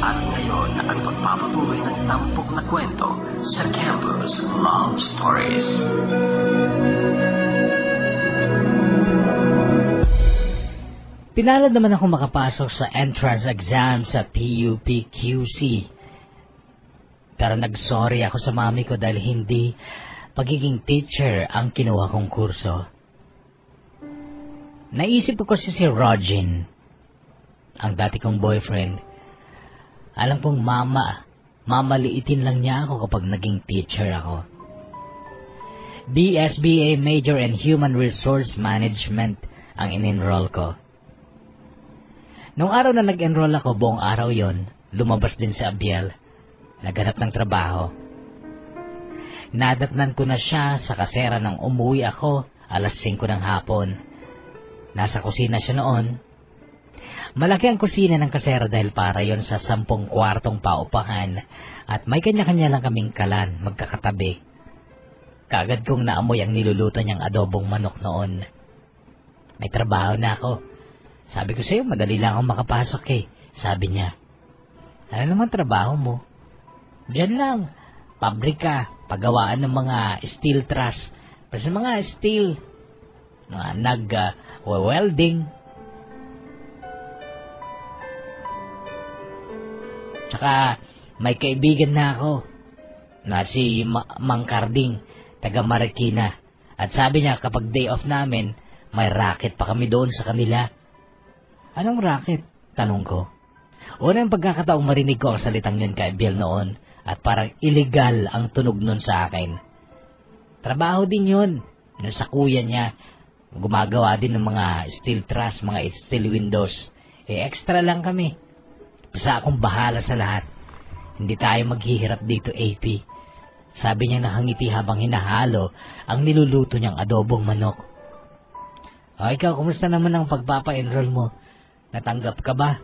At ngayon ang pagpapatuloy ng tampok na kwento sa Campus Love Stories. Pinalad naman ako makapasok sa entrance exam sa PUP-QC. Pero nag-sorry ako sa mami ko dahil hindi pagiging teacher ang kinuha kong kurso. Naisip ko kasi si Rogin, ang dati kong boyfriend. Alam kong mamaliitin lang niya ako kapag naging teacher ako. BSBA Major in Human Resource Management ang in-enroll ko. Nung araw na nag-enroll ako, buong araw yon, lumabas din sa Abiel, naghanap ng trabaho. Nadatnan ko na siya sa kasera nang umuwi ako, 5:00 ng hapon. Nasa kusina siya noon. Malaki ang kusina ng kasera dahil para yon sa 10 kwartong paupahan at may kanya-kanya lang kaming kalan, magkakatabi. Kaagad kong naamoy ang niluluto niyang adobong manok noon. May trabaho na ako. Sabi ko sa'yo, madali lang akong makapasok eh. Sabi niya, ano naman trabaho mo? Diyan lang, pabrika, paggawaan ng mga steel truss. Basta mga steel, mga nag-welding. Tsaka may kaibigan na ako na si Mang Carding, taga Marikina. At sabi niya kapag day off namin, may racket pa kami doon sa kanila. Anong racket? Tanong ko. Unang pagkakataong marinig ko ang salitang yun kay Bill noon at parang illegal ang tunog nun sa akin. Trabaho din yun. Nun sa kuya niya, gumagawa din ng mga steel truss, mga steel windows. Extra lang kami. Basta akong bahala sa lahat. Hindi tayo maghihirap dito, AP. Sabi niya nakangiti habang hinahalo ang niluluto niyang adobong manok. O ikaw, kumusta naman ang pagpapa-enroll mo? Natanggap ka ba?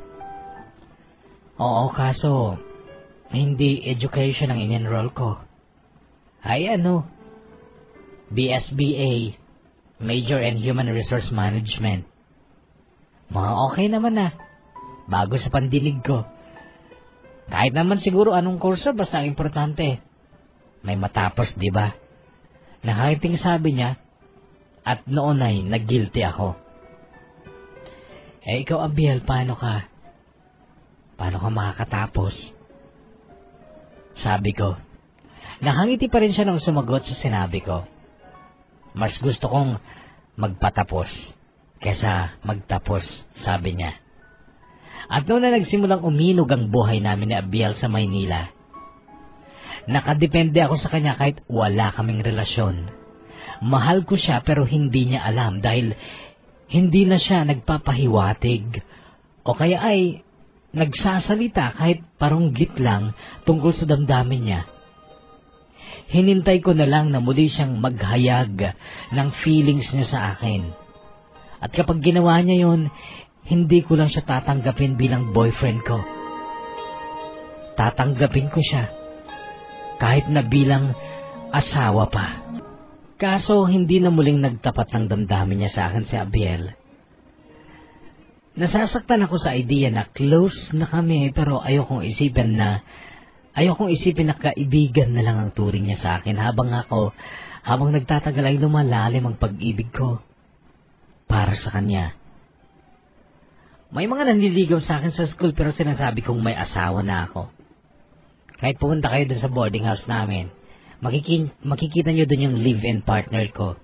Oo, kaso hindi education ang in-enroll ko. Ay ano? BSBA, Major in Human Resource Management. Mga okay naman ah. Bago sa pandinig ko. Kahit naman siguro anong kurso, basta ang importante. May matapos, di ba? Nakakiting sabi niya, at noon ay nag-guilty ako. Ikaw, Abiel, paano ka? Paano ka makakatapos? Sabi ko. Nakangiti pa rin siya nang sumagot sa sinabi ko. Mas gusto kong magpatapos kesa magtapos, sabi niya. At noon na nagsimulang uminog ang buhay namin ni Abiel sa Maynila. Nakadepende ako sa kanya kahit wala kaming relasyon. Mahal ko siya pero hindi niya alam dahil hindi na siya nagpapahiwatig o kaya ay nagsasalita kahit paronggit lang tungkol sa damdamin niya. Hinintay ko na lang na muli siyang maghayag ng feelings niya sa akin. At kapag ginawa niya yon, hindi ko lang siya tatanggapin bilang boyfriend ko. Tatanggapin ko siya kahit na bilang asawa pa. Kaso hindi na muling nagtapat ng damdamin niya sa akin si Abiel. Nasasaktan ako sa idea na close na kami pero ayokong isipin na kaibigan na lang ang turing niya sa akin habang nagtatagal ay lumalalim ang pag-ibig ko para sa kanya. May mga nanliligaw sa akin sa school pero sinasabi kong may asawa na ako. Kahit pumunta kayo dun sa boarding house namin, makikita nyo dun yung live-in partner ko.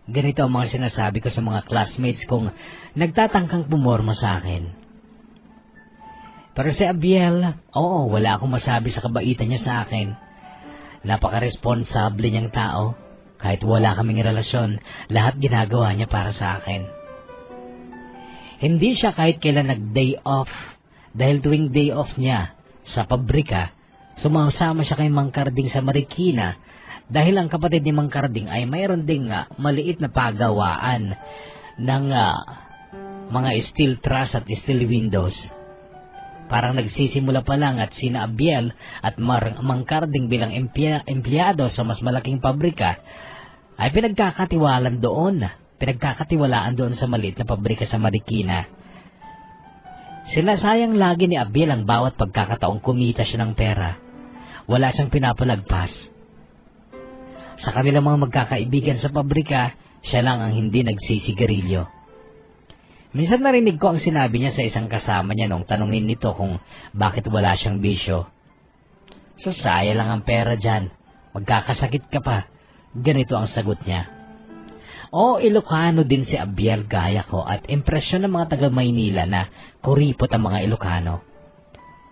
Ganito ang mga sinasabi ko sa mga classmates kong nagtatangkang pumorma sa akin. Pero si Abiel, oo, wala akong masabi sa kabaitan niya sa akin. Napaka-responsable niyang tao. Kahit wala kaming relasyon, lahat ginagawa niya para sa akin. Hindi siya kahit kailan nag-day off. Dahil tuwing day off niya sa pabrika, sumasama siya kay Mang Carding sa Marikina dahil ang kapatid ni Mang Carding ay mayroon ding maliit na pagawaan ng mga steel truss at steel windows. Parang nagsisimula pa lang at sina Abiel at Mang Carding bilang empleyado sa mas malaking pabrika ay pinagkakatiwalaan doon sa maliit na pabrika sa Marikina. Sinasayang lagi ni Abiel ang bawat pagkakataong kumita siya ng pera. Wala siyang pinapalagpas. Sa kanilang mga magkakaibigan sa pabrika, siya lang ang hindi nagsisigarilyo. Minsan narinig ko ang sinabi niya sa isang kasama niya nung tanungin nito kung bakit wala siyang bisyo. Sasaya lang ang pera dyan. Magkakasakit ka pa. Ganito ang sagot niya. Ilocano din si Abiel gaya ko at impresyon ng mga taga-Maynila na kuripot ang mga Ilocano.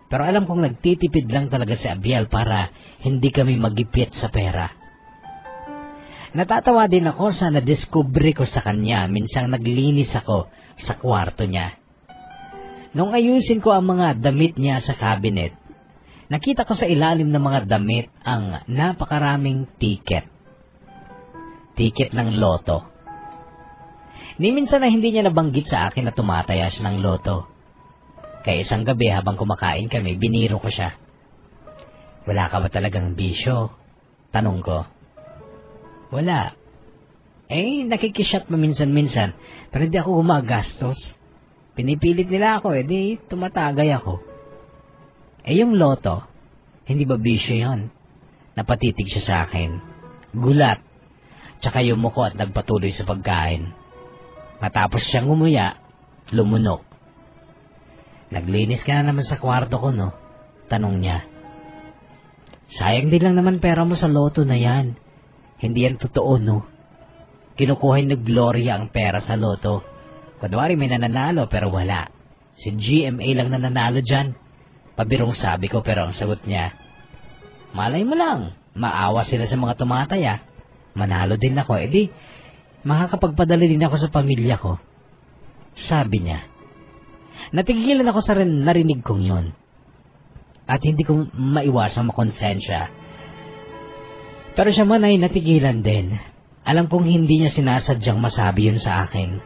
Pero alam kong nagtitipid lang talaga si Abiel para hindi kami magipit sa pera. Natatawa din ako sa nadiskubre ko sa kanya minsang naglinis ako sa kwarto niya. Nung ayusin ko ang mga damit niya sa cabinet, nakita ko sa ilalim ng mga damit ang napakaraming tiket. Tiket ng loto. Ni minsan na hindi niya nabanggit sa akin na tumataya siya ng loto. Kaya isang gabi habang kumakain kami, biniro ko siya. Wala ka ba talagang bisyo? Tanong ko. Wala. Nakikishot mo minsan-minsan, pero hindi ako gumagastos. Pinipilit nila ako, di tumatagay ako. Yung loto, hindi ba bisyo yun? Napatitig siya sa akin. Gulat. Tsaka yumuko at nagpatuloy sa pagkain. Matapos siyang umuya, lumunok. Naglinis ka na naman sa kwarto ko, no? Tanong niya. Sayang din lang naman pera mo sa loto na yan. Hindi yan totoo, no? Kinukuha ni Gloria ang pera sa loto. Kunwari may nananalo pero wala. Si GMA lang nananalo dyan. Pabirong sabi ko pero ang sagot niya, malay mo lang, maawa sila sa mga tumataya. Manalo din ako, makakapagpadala din ako sa pamilya ko. Sabi niya. Natigilan ako sa narinig kong yun. At hindi ko maiwasang makonsensya. Pero siya man ay natigilan din. Alam kong hindi niya sinasadyang masabi yun sa akin.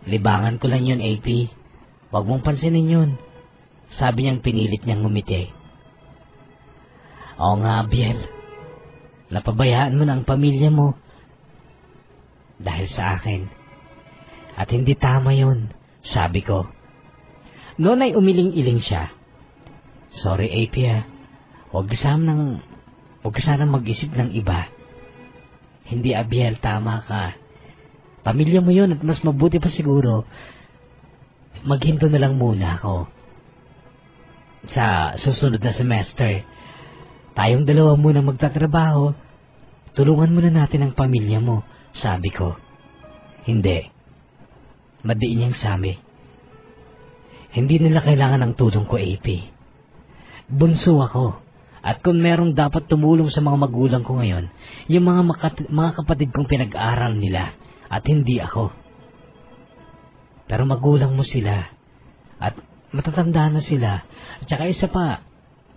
Libangan ko lang yun, AP. Huwag mong pansinin yun. Sabi niyang pinilit niyang ngumiti. Oo nga, Abiel. Napabayaan mo na ang pamilya mo. Dahil sa akin. At hindi tama yun, sabi ko. Noon ay umiling-iling siya. Sorry, AP, Huwag ka sanang mag-isip ng iba. Hindi, Abiel, tama ka. Pamilya mo yun at mas mabuti pa siguro, maghinto na lang muna ako. Sa susunod na semester, tayong dalawa muna magtatrabaho. Tulungan muna natin ang pamilya mo, sabi ko. Hindi. Madiin niyang sabi. Hindi nila kailangan ng tulong ko, AP. Bunso ako. At kung merong dapat tumulong sa mga magulang ko ngayon, yung mga kapatid kong pinag-aral nila at hindi ako. Pero magulang mo sila at matatanda na sila. At saka isa pa,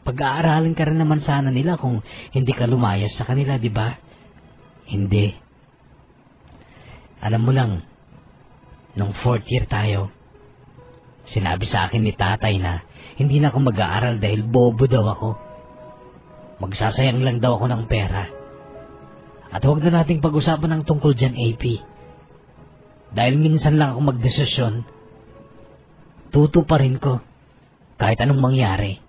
pag-aaralin ka rin naman sana nila kung hindi ka lumayas sa kanila, di ba? Hindi. Alam mo lang, nung 4th year tayo, sinabi sa akin ni tatay na hindi na ako mag-aaral dahil bobo daw ako. Magsasayang lang daw ako ng pera. At huwag na nating pag-usapan ng tungkol dyan, AP. Dahil minsan lang ako magdesisyon, tutuparin ko kahit anong mangyari.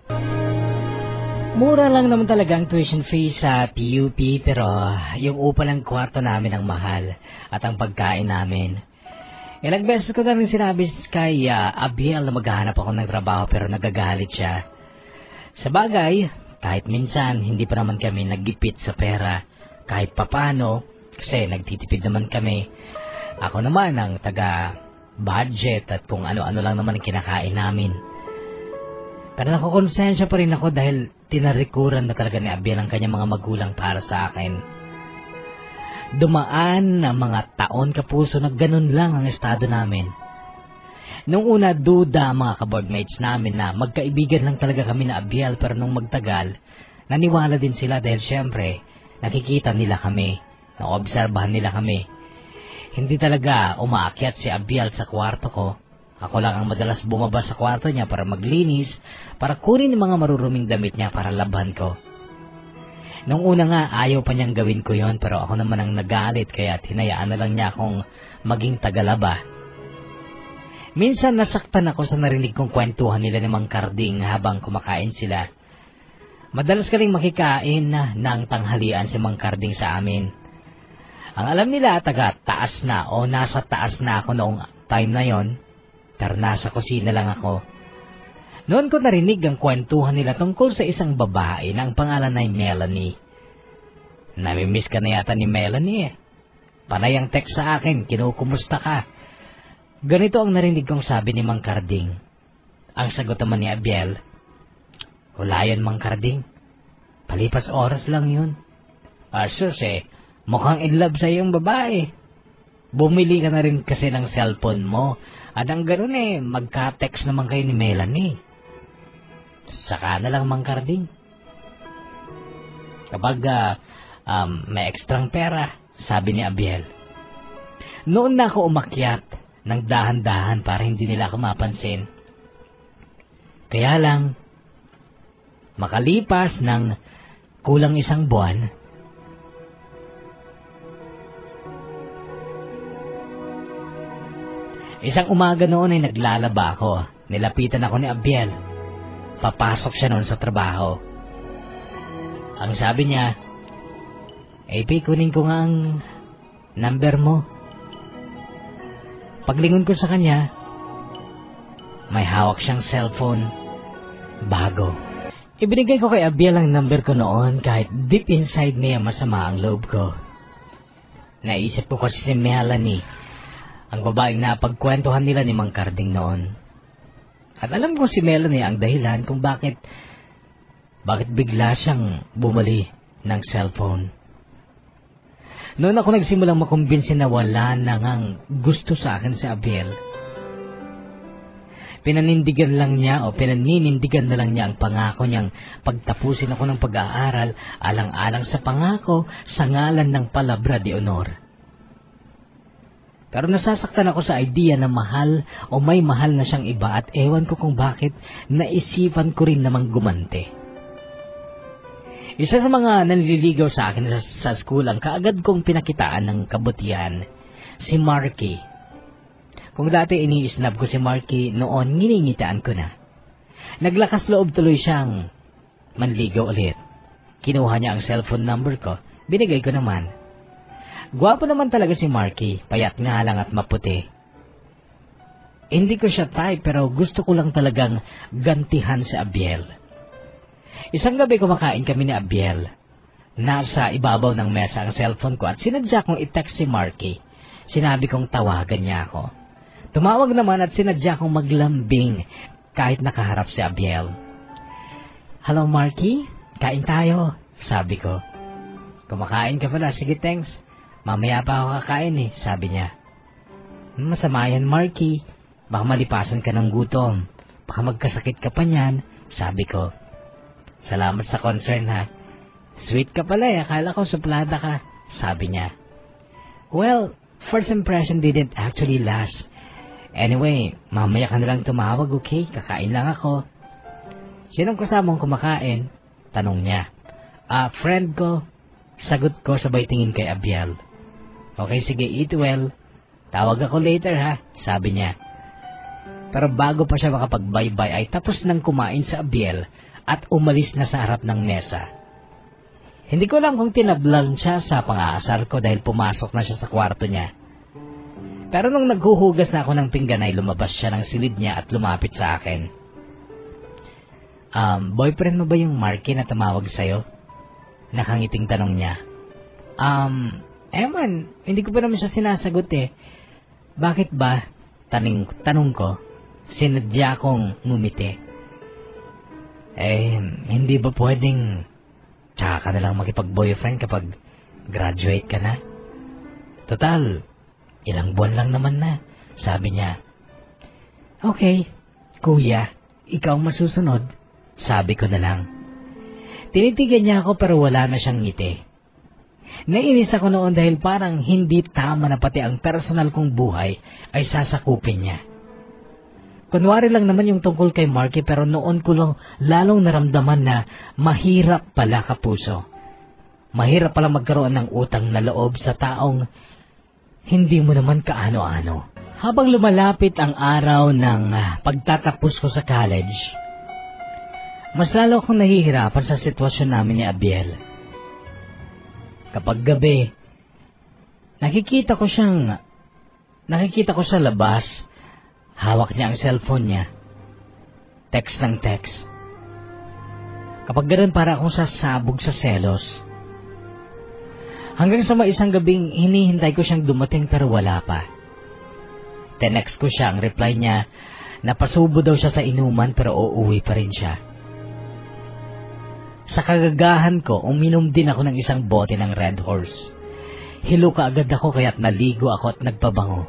Mura lang naman talaga ang tuition fee sa PUP pero yung upa ng kwarto namin ang mahal at ang pagkain namin. Ilang beses ko na rin sinabi kay Abiel na maghahanap ako ng trabaho pero nagagalit siya. Sa bagay, kahit minsan hindi pa naman kami naggipit sa pera kahit papano kasi nagtitipid naman kami. Ako naman ang taga-budget at kung ano-ano lang naman ang kinakain namin. Pero nakukonsensya pa rin ako dahil tinarikuran na talaga ni Abiel ang kanyang mga magulang para sa akin. Dumaan ang mga taon kapuso na ganun lang ang estado namin. Nung una, duda ang mga kaboardmates namin na magkaibigan lang talaga kami na Abiel pero nung magtagal, naniwala din sila dahil syempre, nakikita nila kami, naobserbahan nila kami. Hindi talaga umaakyat si Abiel sa kwarto ko. Ako lang ang madalas bumaba sa kwarto niya para maglinis, para kunin ang mga maruruming damit niya para labhan ko. Nung una nga, ayaw pa niyang gawin ko yon pero ako naman ang nagalit kaya hinayaan na lang niya akong maging tagalaba. Minsan nasaktan ako sa narinig kong kwentuhan nila ni Mang Karding habang kumakain sila. Madalas kaming makikain na ng tanghalian si Mang Karding sa amin. Ang alam nila taga-taas na o nasa taas na ako noong time na yon, pero nasa kusina lang ako. Noon ko narinig ang kwentuhan nila tungkol sa isang babae na ang pangalan ay Melanie. Namimiss ka na yata ni Melanie eh. Panay ang text sa akin, kinukumusta ka. Ganito ang narinig kong sabi ni Mang Karding. Ang sagot naman ni Abiel, wala yan Mang Karding. Palipas oras lang yun. Sus mukhang in love sa iyong babae. Bumili ka na rin kasi ng cellphone mo. At ang ganun magka-text naman kayo ni Melanie. Saka na lang Mang Karding. Kapag may ekstrang pera, sabi ni Abiel. Noon na ako umakyat ng dahan-dahan para hindi nila ako mapansin. Kaya lang, makalipas ng kulang isang buwan, isang umaga noon ay naglalaba ako. Nilapitan ako ni Abiel. Papasok siya noon sa trabaho. Ang sabi niya, AP, kunin ko nga ang number mo. Paglingon ko sa kanya, may hawak siyang cellphone. Bago. Ibinigay ko kay Abiel ang number ko noon kahit deep inside niya masama ang loob ko. Naisip ko kasi si Melanie, ang babaeng napagkwentuhan nila ni Mang Karding noon. At alam ko si Melanie ang dahilan kung bakit bigla siyang bumali ng cellphone. Noon ako nagsimulang makumbinsi na wala na ngang gusto sa akin si Abiel. Pinaninindigan na lang niya ang pangako niyang pagtapusin ako ng pag-aaral alang-alang sa pangako sa ngalan ng palabra de honor. Pero nasasaktan ako sa idea na mahal o may mahal na siyang iba at ewan ko kung bakit naisipan ko rin namang gumante. Isa sa mga nanliligaw sa akin sa school ang kaagad kong pinakitaan ng kabutihan, si Marky. Kung dati ini-snub ko si Marky, noon nginingitaan ko na. Naglakas loob tuloy siyang manligaw ulit. Kinuha niya ang cellphone number ko, binigay ko naman. Gwapo naman talaga si Marky, payat nga lang at maputi. Hindi ko siya type pero gusto ko lang talagang gantihan si Abiel. Isang gabi kumakain kami ni Abiel. Nasa ibabaw ng mesa ang cellphone ko at sinadya kong i-text si Marky. Sinabi kong tawagan niya ako. Tumawag naman at sinadya kong maglambing kahit nakaharap si Abiel. Hello Marky, kain tayo, sabi ko. Kumakain ka pala, sige thanks. Mamaya pa ako kakain sabi niya. Masama yan Marky, baka malipasan ka ng gutom. Baka magkasakit ka pa niyan, sabi ko. Salamat sa concern ha. Sweet ka pala akala ko suplada ka, sabi niya. Well, first impression didn't actually last. Anyway, mamaya ka nalang tumawag, okay? Kakain lang ako. Sinong kasamang kumakain? Tanong niya. Friend ko. Sagot ko sabay tingin kay Abiel. Okay, sige, eat well. Tawag ako later ha, sabi niya. Pero bago pa siya makapag-bye-bye ay tapos nang kumain sa Abiel at umalis na sa harap ng mesa. Hindi ko alam kung tinablan siya sa pang-aasar ko dahil pumasok na siya sa kwarto niya. Pero nung naghuhugas na ako ng pinggan ay lumabas siya ng silid niya at lumapit sa akin. Boyfriend mo ba yung Marky na tumawag sa'yo? Nakangiting tanong niya. Eman, hindi ko pa naman siya sinasagot Bakit ba? Tanong ko. Sinadya kong ngumiti. Hindi ba pwedeng tsaka ka na lang makipag-boyfriend kapag graduate ka na? Total, ilang buwan lang naman na, sabi niya. Okay, kuya, ikaw masusunod, sabi ko na lang. Tinitigan niya ako pero wala na siyang ngiti. Nainis ako noon dahil parang hindi tama na pati ang personal kong buhay ay sasakupin niya. Kunwari lang naman yung tungkol kay Marky pero noon ko lang lalong naramdaman na mahirap pala kapuso. Mahirap pala magkaroon ng utang na loob sa taong hindi mo naman kaano-ano. Habang lumalapit ang araw ng pagtatapos ko sa college, mas lalo akong nahihirapan sa sitwasyon namin ni Abiel. Kapag gabi, nakikita ko sa labas, hawak niya ang cellphone niya, text ng text. Kapag ganoon para akong sasabog sa selos. Hanggang sa isang gabing hinihintay ko siyang dumating pero wala pa. Tenext ko siya, ang reply niya, napasubo daw siya sa inuman pero uuwi pa rin siya. Sa kagagahan ko, uminom din ako ng isang bote ng Red Horse. Hilo kaagad ako kaya't naligo ako at nagpabango.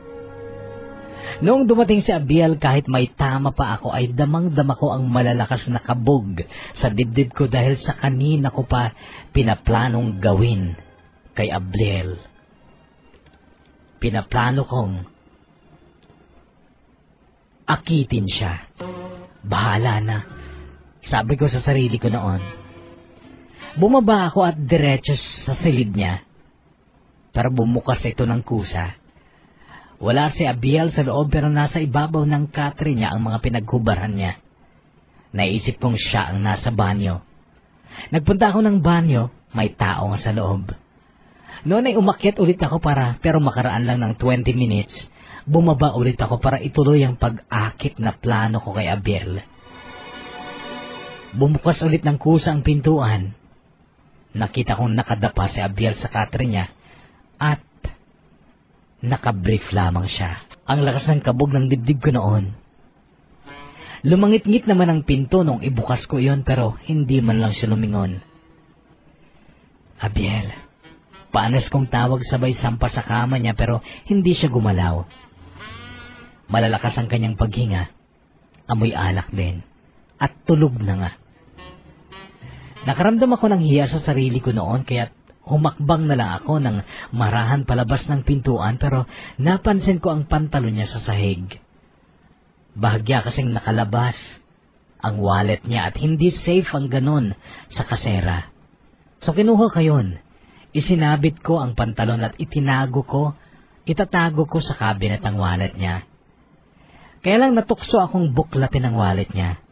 Noong dumating si Abiel, kahit may tama pa ako ay damang-dama ko ang malalakas na kabog sa dibdib ko dahil sa kanina ko pa pinaplanong gawin kay Abiel. Pinaplano kong akitin siya. Bahala na, sabi ko sa sarili ko noon. Bumaba ako at diretso sa silid niya. Pero bumukas ito ng kusa. Wala si Abiel sa loob pero nasa ibabaw ng katre niya ang mga pinaghubaran niya. Naisip kong siya ang nasa banyo. Nagpunta ako ng banyo, may tao nga sa loob. Noon ay umakyat ulit ako pero makaraan lang ng 20 minutes, bumaba ulit ako para ituloy ang pag-akit na plano ko kay Abiel. Bumukas ulit ng kusa ang pintuan. Nakita kong nakadapa si Abiel sa katre niya at nakabrief lamang siya. Ang lakas ng kabog ng dibdib ko noon. Lumangit-ngit naman ang pinto nung ibukas ko iyon pero hindi man lang siya lumingon. Abiel, paanas kong tawag sabay sampa sa kama niya pero hindi siya gumalaw. Malalakas ang kanyang paghinga, amoy alak din, at tulog na nga. Nakaramdam ako ng hiya sa sarili ko noon kaya't humakbang na lang ako ng marahan palabas ng pintuan pero napansin ko ang pantalon niya sa sahig. Bahagya kasing nakalabas ang wallet niya at hindi safe ang ganon sa kasera. So kinuha ko yun. Isinabit ko ang pantalon at itatago ko sa cabinet ang wallet niya. Kaya lang natukso akong buklatin ang wallet niya.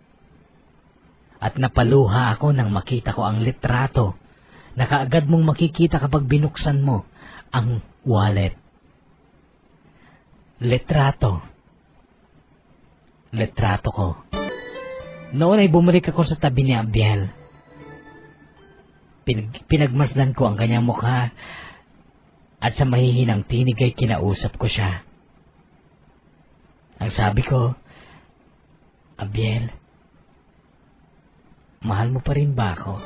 At napaluha ako nang makita ko ang litrato na kaagad mong makikita kapag binuksan mo ang wallet. Litrato ko. Noon ay bumalik ako sa tabi ni Abiel. Pinagmasdan ko ang kanyang mukha at sa mahihinang tinig ay kinausap ko siya. Ang sabi ko, Abiel, mahal mo pa rin ba ako?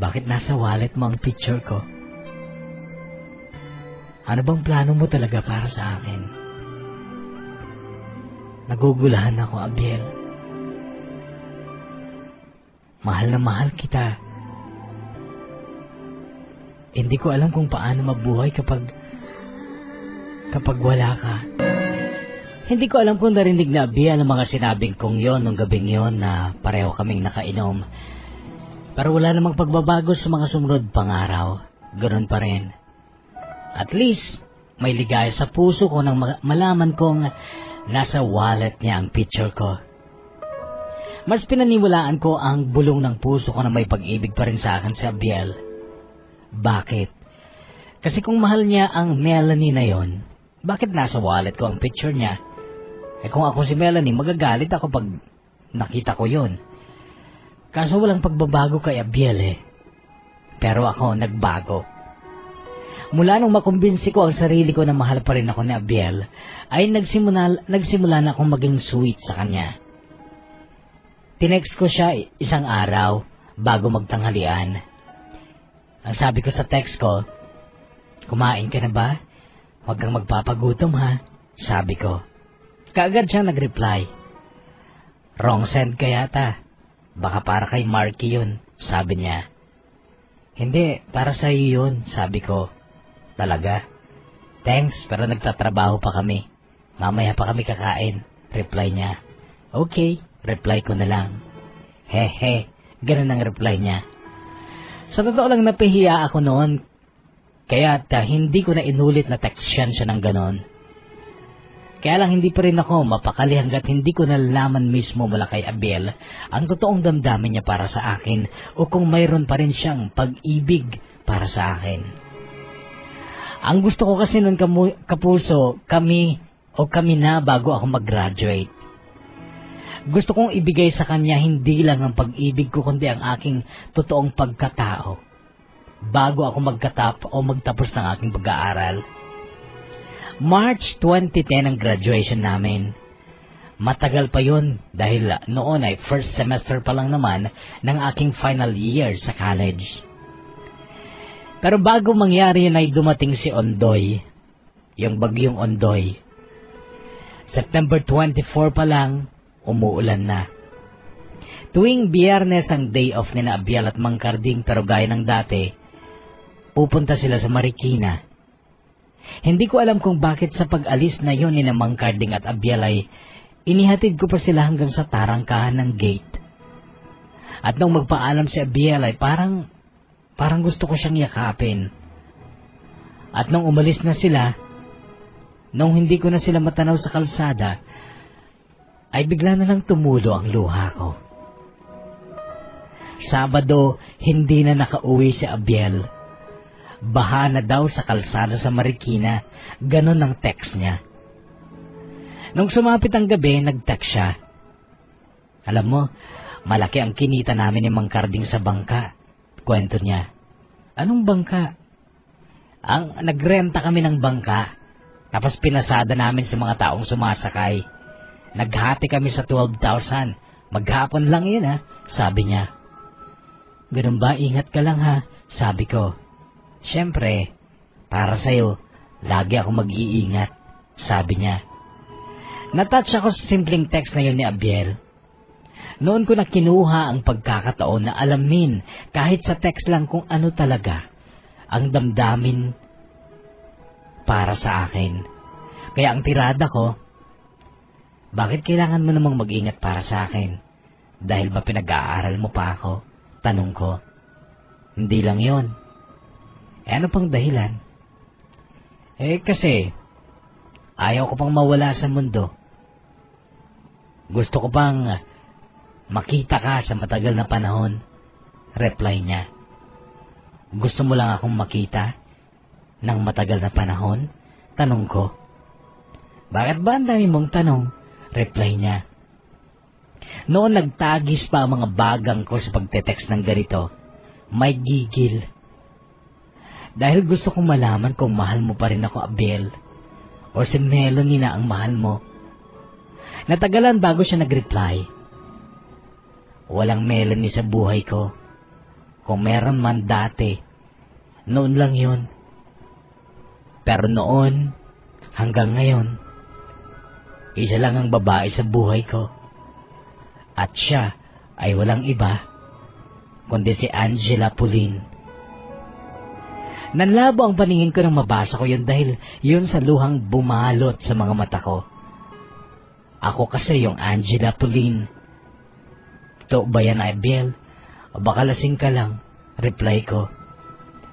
Bakit nasa wallet mo ang picture ko? Ano bang plano mo talaga para sa akin? Nagugulahan ako, Abiel. Mahal na mahal kita. Hindi ko alam kung paano mabuhay kapag wala ka. Hindi ko alam kung narinig na Abiel ang mga sinabing kong yon nung gabing yon na pareho kaming nakainom. Pero wala namang pagbabago sa mga sumunod pang araw. Ganun pa rin. At least, may ligaya sa puso ko nang malaman kong nasa wallet niya ang picture ko. Mas pinaniwalaan ko ang bulong ng puso ko na may pag-ibig pa rin sa akin si Abiel. Bakit? Kasi kung mahal niya ang Melanie na yon, bakit nasa wallet ko ang picture niya? Kung ako si Melanie, magagalit ako pag nakita ko yon. Kaso walang pagbabago kay Abiel Pero ako nagbago. Mula nung makumbinsi ko ang sarili ko na mahal pa rin ako ni Abiel, ay nagsimula na akong maging sweet sa kanya. Tinext ko siya isang araw bago magtanghalian. Ang sabi ko sa text ko, kumain ka na ba? Huwag kang magpapagutom ha, sabi ko. Kaagad siya nag-reply. Wrong send ka yata. Baka para kay Marky yun, sabi niya. Hindi, para sa iyo yun, sabi ko. Talaga? Thanks, pero nagtatrabaho pa kami. Mamaya pa kami kakain, reply niya. Okay, reply ko na lang. Hehe, ganun ang reply niya. Sa totoo lang napahiya ako noon Kaya hindi ko na inulit na textyan siya ng ganon. Kaya lang hindi pa rin ako mapakali hanggat hindi ko nalalaman mismo mula kay Abiel ang totoong damdamin niya para sa akin o kung mayroon pa rin siyang pag-ibig para sa akin. Ang gusto ko kasi nun kapuso, kami na bago ako mag-graduate. Gusto kong ibigay sa kanya hindi lang ang pag-ibig ko kundi ang aking totoong pagkatao bago ako magtapos ng aking pag-aaral. March 2010 ang graduation namin. Matagal pa yun dahil noon ay first semester pa lang naman ng aking final year sa college. Pero bago mangyari yun ay dumating si Ondoy, yung bagyong Ondoy. September 24 pa lang, umuulan na. Tuwing Biyernes ang day off ni na Abiel at Mang Carding pero gaya ng dati, pupunta sila sa Marikina. Hindi ko alam kung bakit sa pag-alis na yun ni na Mang Carding at Abiel ay inihatid ko pa sila hanggang sa tarangkahan ng gate. At nung magpaalam si Abiel ay parang gusto ko siyang yakapin. At nung umalis na sila, nung hindi ko na sila matanaw sa kalsada, ay bigla na lang tumulo ang luha ko. Sabado, hindi na nakauwi si Abiel. Baha na daw sa kalsada sa Marikina, ganon ang text niya. Nung sumapit ang gabi, nag-text siya. Alam mo, malaki ang kinita namin ni Mang Carding sa bangka. Kwento niya. Anong bangka? Nagrenta kami ng bangka, tapos pinasada namin sa mga taong sumasakay. Naghati kami sa 12,000. Maghapon lang yun sabi niya. Ganun ba? Ingat ka lang sabi ko. Siyempre, para sa'yo, lagi ako mag-iingat, sabi niya. Natouch ako sa simpleng text na yun ni Abiel. Noon ko na kinuha ang pagkakataon na alamin kahit sa text lang kung ano talaga ang damdamin para sa akin. Kaya ang tirada ko, bakit kailangan mo namang mag-ingat para sa akin? Dahil ba pinag-aaral mo pa ako? Tanong ko. Hindi lang yon. Ano pang dahilan? Kasi ayaw ko pang mawala sa mundo. Gusto ko pang makita ka sa matagal na panahon. Reply niya. Gusto mo lang akong makita ng matagal na panahon? Tanong ko. Bakit ba ang dami mong tanong? Reply niya. Noon nagtagis pa ang mga bagang ko sa pagte-text ng ganito. May gigil. Dahil gusto kong malaman kung mahal mo pa rin ako, Abiel, o si Melanie na ang mahal mo. Natagalan bago siya nag-reply. Walang Melanie sa buhay ko. Kung meron man dati, noon lang yun. Pero noon, hanggang ngayon, isa lang ang babae sa buhay ko. At siya ay walang iba, kundi si Angela Pauline. Nanlabo ang paningin ko nang mabasa ko yun dahil yun sa luhang bumalot sa mga mata ko. Ako kasi yung Angela Pauline. Totoo ba yan, Abiel? O baka lasing ka lang? Reply ko.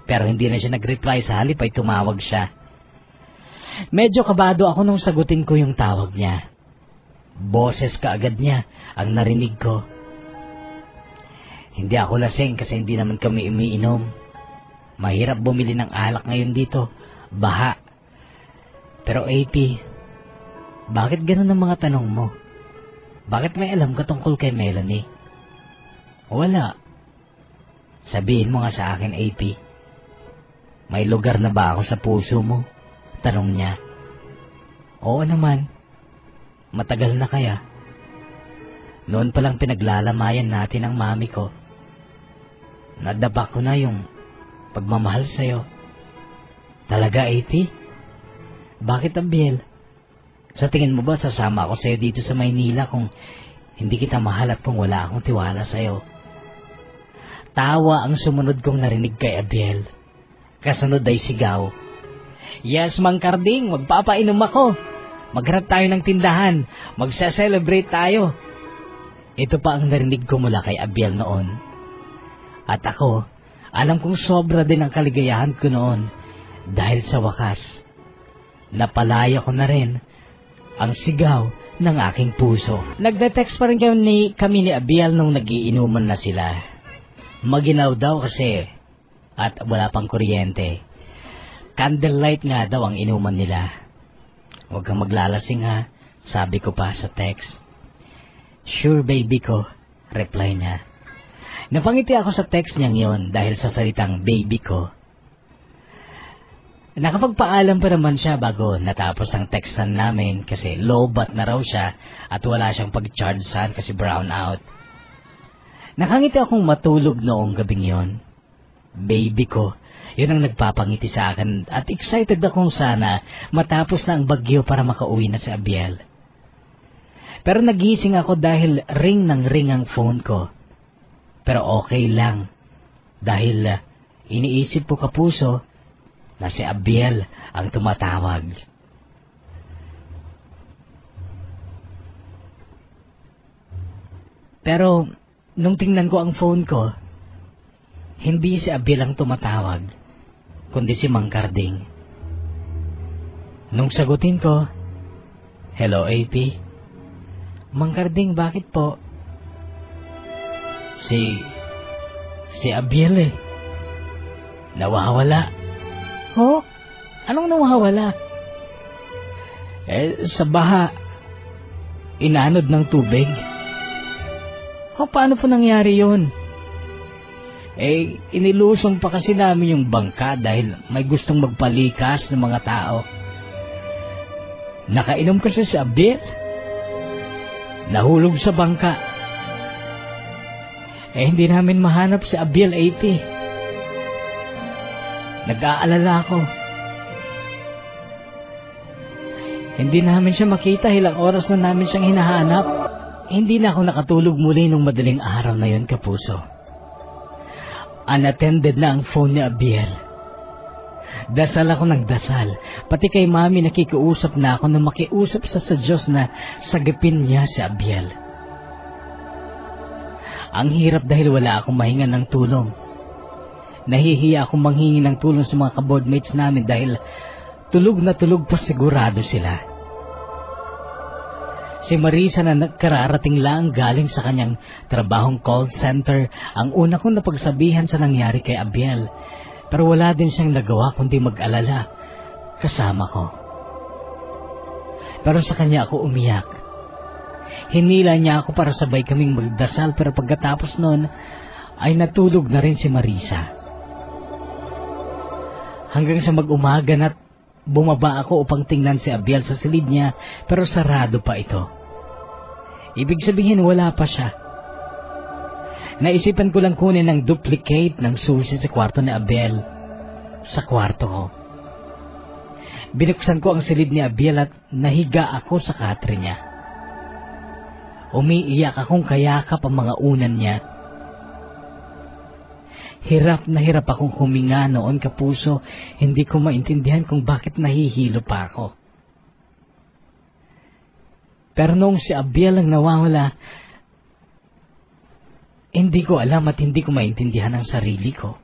Pero hindi na siya nag-reply, sa halip ay tumawag siya. Medyo kabado ako nung sagutin ko yung tawag niya. Boses kaagad niya ang narinig ko. Hindi ako lasing kasi hindi naman kami umiinom. Mahirap bumili ng alak ngayon dito. Baha. Pero AP, bakit ganun ang mga tanong mo? Bakit may alam ka tungkol kay Melanie? Wala. Sabihin mo nga sa akin, AP. May lugar na ba ako sa puso mo? Tanong niya. Oo naman. Matagal na kaya. Noon palang pinaglalamayan natin ang mami ko. Nadaba ko na yung pagmamahal sa'yo. Talaga, AP? Bakit, Abiel? Sa tingin mo ba sasama ako sa'yo dito sa Maynila kung hindi kita mahal at kung wala akong tiwala sa'yo? Tawa ang sumunod kong narinig kay Abiel. Kasunod ay sigaw. Yes, Mang Carding, magpapainom ako. Magharap tayo ng tindahan. Magsa-celebrate tayo. Ito pa ang narinig ko mula kay Abiel noon. At ako, alam kong sobra din ang kaligayahan ko noon dahil sa wakas, napalaya ko na rin ang sigaw ng aking puso. Nagde-text pa rin kami ni Abiel nung nagiinuman na sila. Maginaw daw kasi at wala pang kuryente. Candlelight nga daw ang inuman nila. Huwag kang maglalasing ha, sabi ko pa sa text. Sure baby ko, reply niya. Napangiti ako sa text niyang yon dahil sa salitang baby ko. Nakapagpaalam pa naman siya bago natapos ang textan namin kasi low-bat na raw siya at wala siyang pag-charge saan kasi brown out. Nakangiti akong matulog noong gabing yon. Baby ko, yun ang nagpapangiti sa akin at excited akong sana matapos na ang bagyo para makauwi na si Abiel. Pero nagising ako dahil ring ng ring ang phone ko. Pero okay lang dahil iniisip ko kapuso na si Abiel ang tumatawag. Pero nung tingnan ko ang phone ko, hindi si Abiel ang tumatawag, kundi si Mang Carding. Nung sagutin ko, hello AP. Mang Carding, bakit po? Si Abiel eh. Nawawala. Oh, anong nawawala? Sa baha, inanod ng tubig. Paano po nangyari yun? Inilusong pa kasi namin yung bangka dahil may gustong magpalikas ng mga tao. Nakainom kasi si Abiel. Nahulog sa bangka. Hindi namin mahanap si Abiel AP. Nag-aalala ako. Hindi namin siya makita, ilang oras na namin siyang hinahanap. Hindi na ako nakatulog muli nung madaling araw na yun, kapuso. Unattended na ang phone ni Abiel. Dasal ako ng dasal. Pati kay Mami nakikiusap na ako na makiusap sa Diyos na sagipin niya si Abiel. Ang hirap dahil wala akong mahinga ng tulong. Nahihiya akong manghingi ng tulong sa mga kaboardmates namin dahil tulog na tulog pa sigurado sila. Si Marisa na kararating lang galing sa kanyang trabahong call center ang una kong napagsabihan sa nangyari kay Abiel. Pero wala din siyang nagawa kundi mag-alala kasama ko. Pero sa kanya ako umiyak. Hinila niya ako para sabay kaming magdasal pero pagkatapos nun ay natulog na rin si Marisa. Hanggang sa mag-umaga na't bumaba ako upang tingnan si Abiel sa silid niya pero sarado pa ito. Ibig sabihin wala pa siya. Naisipan ko lang kunin ang duplicate ng susi sa kwarto ni Abiel sa kwarto ko. Binuksan ko ang silid ni Abiel at nahiga ako sa katre niya. Umiiyak akong kayakap ang mga unan niya. Hirap na hirap akong huminga noon, kapuso. Hindi ko maintindihan kung bakit nahihilo pa ako. Pero noong si Abiel ang nawawala, hindi ko alam at hindi ko maintindihan ang sarili ko.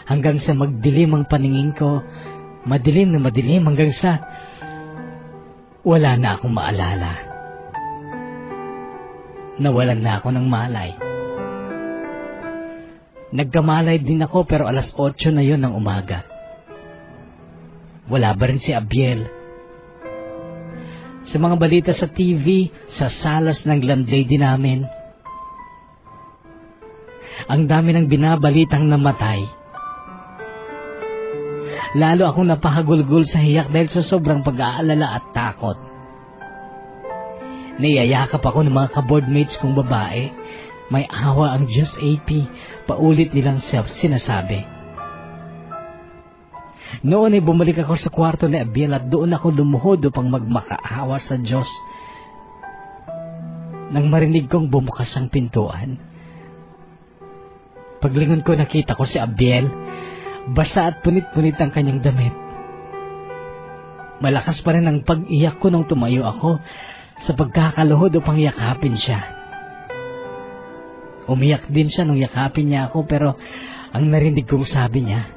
Hanggang sa magdilim ang paningin ko, madilim na madilim hanggang sa wala na akong maalala. Nawalan na ako ng malay. Nagkamalay din ako pero alas 8 na yon ng umaga. Wala ba rin si Abiel? Sa mga balita sa TV, sa salas ng landlady namin, ang dami ng binabalitang namatay. Lalo akong napahagulgol sa hiyak dahil sa sobrang pag-aalala at takot. Niyayakap ako ng mga kaboardmates kong babae. May awa ang Diyos AP, paulit nilang sinasabi. Noon ay bumalik ako sa kwarto ni Abiel at doon ako lumuhod upang magmakaawa sa Diyos. Nang marinig kong bumukas ang pintuan, paglingon ko nakita ko si Abiel, basa at punit-punit ang kanyang damit. Malakas pa rin ang pag-iyak ko nung tumayo ako sa pagkakaluhod upang yakapin siya. Umiyak din siya nung yakapin niya ako pero ang narinig kong sabi niya,